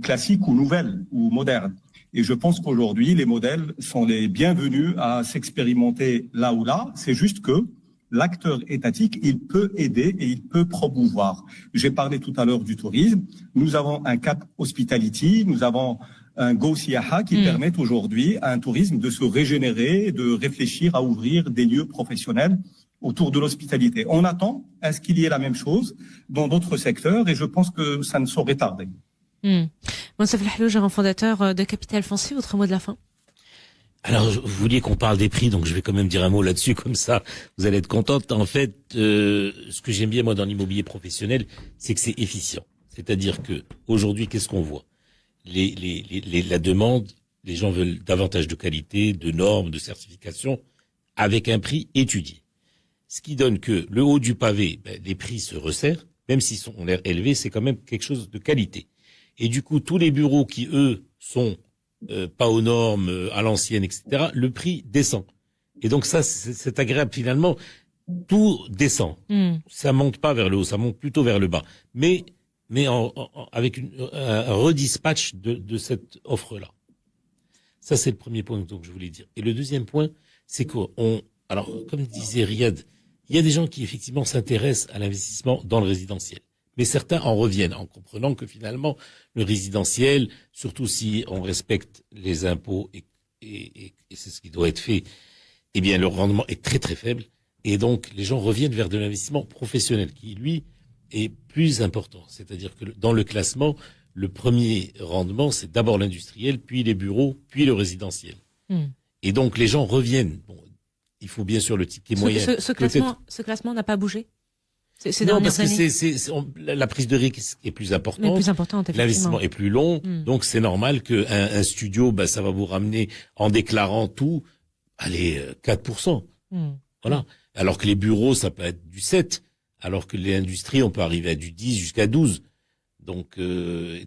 classique ou nouvelle ou moderne. Et je pense qu'aujourd'hui, les modèles sont les bienvenus à s'expérimenter là ou là. C'est juste que l'acteur étatique, il peut aider et il peut promouvoir. J'ai parlé tout à l'heure du tourisme. Nous avons un Cap Hospitality, nous avons un Go Siaha qui permettent aujourd'hui à un tourisme de se régénérer, de réfléchir à ouvrir des lieux professionnels autour de l'hospitalité. On attend à ce qu'il y ait la même chose dans d'autres secteurs et je pense que ça ne saurait tarder. Moncef Lehloul, gérant fondateur de Capital Foncier, votre mot de la fin? Alors, vous vouliez qu'on parle des prix, donc je vais quand même dire un mot là-dessus, comme ça, vous allez être contente. En fait, ce que j'aime bien, moi, dans l'immobilier professionnel, c'est que c'est efficient. C'est-à-dire que aujourd'hui, qu'est-ce qu'on voit? La demande, les gens veulent davantage de qualité, de normes, de certification, avec un prix étudié. Ce qui donne que le haut du pavé, les prix se resserrent, même s'ils ont l'air élevés, c'est quand même quelque chose de qualité. Et du coup, tous les bureaux qui, eux, sont pas aux normes, à l'ancienne, etc., le prix descend. Et donc ça, c'est agréable finalement. Tout descend. Ça monte pas vers le haut, ça monte plutôt vers le bas. Mais avec un redispatch de cette offre-là. Ça, c'est le premier point que je voulais dire. Et le deuxième point, c'est alors, comme disait Riyad, il y a des gens qui effectivement s'intéressent à l'investissement dans le résidentiel. Mais certains en reviennent en comprenant que finalement, le résidentiel, surtout si on respecte les impôts et c'est ce qui doit être fait, eh bien, le rendement est très très faible. Et donc, les gens reviennent vers de l'investissement professionnel qui, lui, est plus important. C'est-à-dire que dans le classement, le premier rendement, c'est d'abord l'industriel, puis les bureaux, puis le résidentiel. Et donc, les gens reviennent. Bon, il faut bien sûr le ticket moyen. Ce classement n'a pas bougé? Non, parce que la prise de risque est plus importante. Plus importante, l'investissement est plus long. Donc, c'est normal que un studio, ça va vous ramener, en déclarant tout, 4%. Voilà. Alors que les bureaux, ça peut être du 7. Alors que les industries, on peut arriver à du 10 jusqu'à 12. Donc,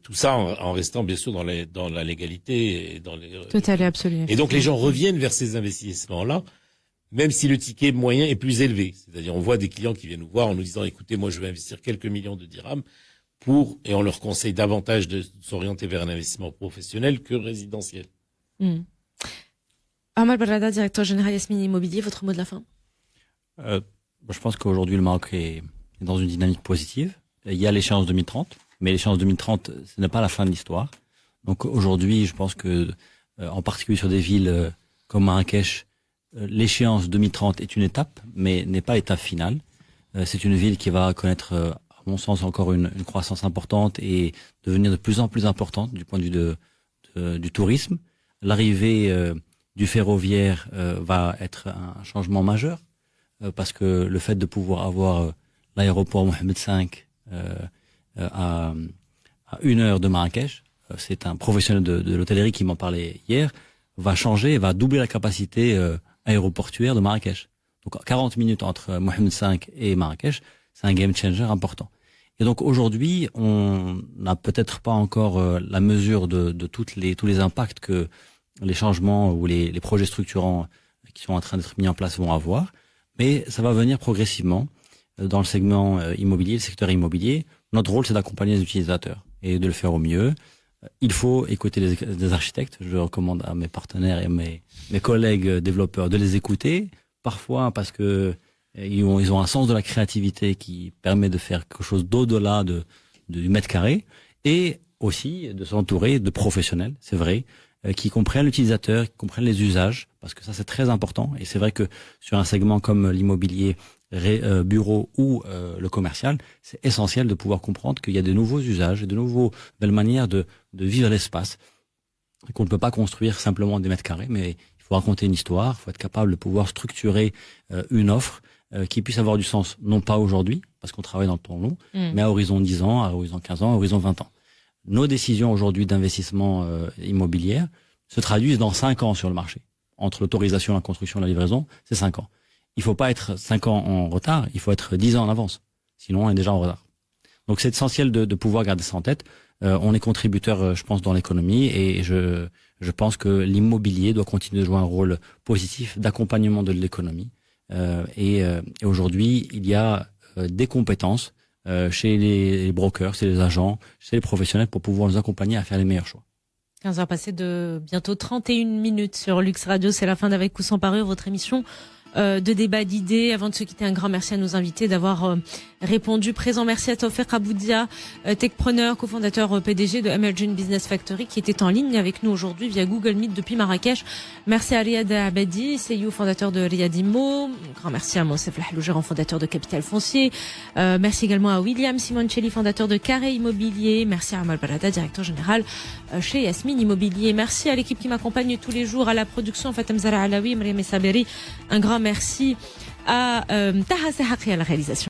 tout ça en restant, bien sûr, dans la légalité et dans les... Total et absolu. Et donc, les gens reviennent vers ces investissements-là, même si le ticket moyen est plus élevé. C'est-à-dire, on voit des clients qui viennent nous voir en nous disant, écoutez, moi, je vais investir quelques millions de dirhams et on leur conseille davantage de s'orienter vers un investissement professionnel que résidentiel. Amal Barada, directeur général Yasmine Immobilier, votre mot de la fin? Je pense qu'aujourd'hui, le Maroc est dans une dynamique positive. Il y a l'échéance 2030, mais l'échéance 2030, ce n'est pas la fin de l'histoire. Donc aujourd'hui, je pense que, en particulier sur des villes comme Marrakech, l'échéance 2030 est une étape, mais n'est pas l'étape finale. C'est une ville qui va connaître, à mon sens, encore une croissance importante et devenir de plus en plus importante du point de vue du tourisme. L'arrivée du ferroviaire va être un changement majeur, parce que le fait de pouvoir avoir l'aéroport Mohamed V à 1 heure de Marrakech, c'est un professionnel de l'hôtellerie qui m'en parlait hier, va changer, va doubler la capacité aéroportuaire de Marrakech. Donc 40 minutes entre Mohamed V et Marrakech, c'est un game changer important. Et donc aujourd'hui, on n'a peut-être pas encore la mesure de tous les impacts que les changements ou les projets structurants qui sont en train d'être mis en place vont avoir, mais ça va venir progressivement dans le segment immobilier, le secteur immobilier. Notre rôle, c'est d'accompagner les utilisateurs et de le faire au mieux. Il faut écouter les architectes. Je recommande à mes partenaires et mes collègues développeurs de les écouter. Parfois parce que ils ont un sens de la créativité qui permet de faire quelque chose d'au-delà du mètre carré, et aussi de s'entourer de professionnels, c'est vrai, qui comprennent l'utilisateur, qui comprennent les usages, parce que ça c'est très important. Et c'est vrai que sur un segment comme l'immobilier bureau ou le commercial, c'est essentiel de pouvoir comprendre qu'il y a de nouveaux usages et de nouvelles manières de vivre l'espace, et qu'on ne peut pas construire simplement des mètres carrés, mais il faut raconter une histoire, il faut être capable de pouvoir structurer une offre qui puisse avoir du sens, non pas aujourd'hui, parce qu'on travaille dans le temps long, mais à horizon 10 ans, à horizon 15 ans, à horizon 20 ans. Nos décisions aujourd'hui d'investissement immobilier se traduisent dans 5 ans sur le marché. Entre l'autorisation, la construction et la livraison, c'est 5 ans. Il faut pas être 5 ans en retard, il faut être 10 ans en avance. Sinon, on est déjà en retard. Donc, c'est essentiel de pouvoir garder ça en tête. On est contributeur, je pense, dans l'économie, et je pense que l'immobilier doit continuer de jouer un rôle positif d'accompagnement de l'économie. Et aujourd'hui, il y a des compétences chez les brokers, chez les agents, chez les professionnels pour pouvoir nous accompagner à faire les meilleurs choix. 15h passées de bientôt 31 minutes sur Lux Radio. C'est la fin d'Avec ou sans parure, votre émission de débat d'idées. Avant de se quitter, un grand merci à nos invités d'avoir répondu présent. Merci à Tawfiq Aboudia, techpreneur, cofondateur PDG de Emerging Business Factory, qui était en ligne avec nous aujourd'hui via Google Meet depuis Marrakech. Merci à Riyad Abadi, CEO fondateur de Riyad Immo. Grand merci à Monsef Lahlou, gérant fondateur de Capital Foncier. Merci également à William Simoncelli, fondateur de Carré Immobilier. Merci à Amal Barada, directeur général chez Yasmine Immobilier. Merci à l'équipe qui m'accompagne tous les jours à la production, Fatem Zara Alaoui, Mariam Saberi. Un grand merci à Taha Sehaqi à la réalisation.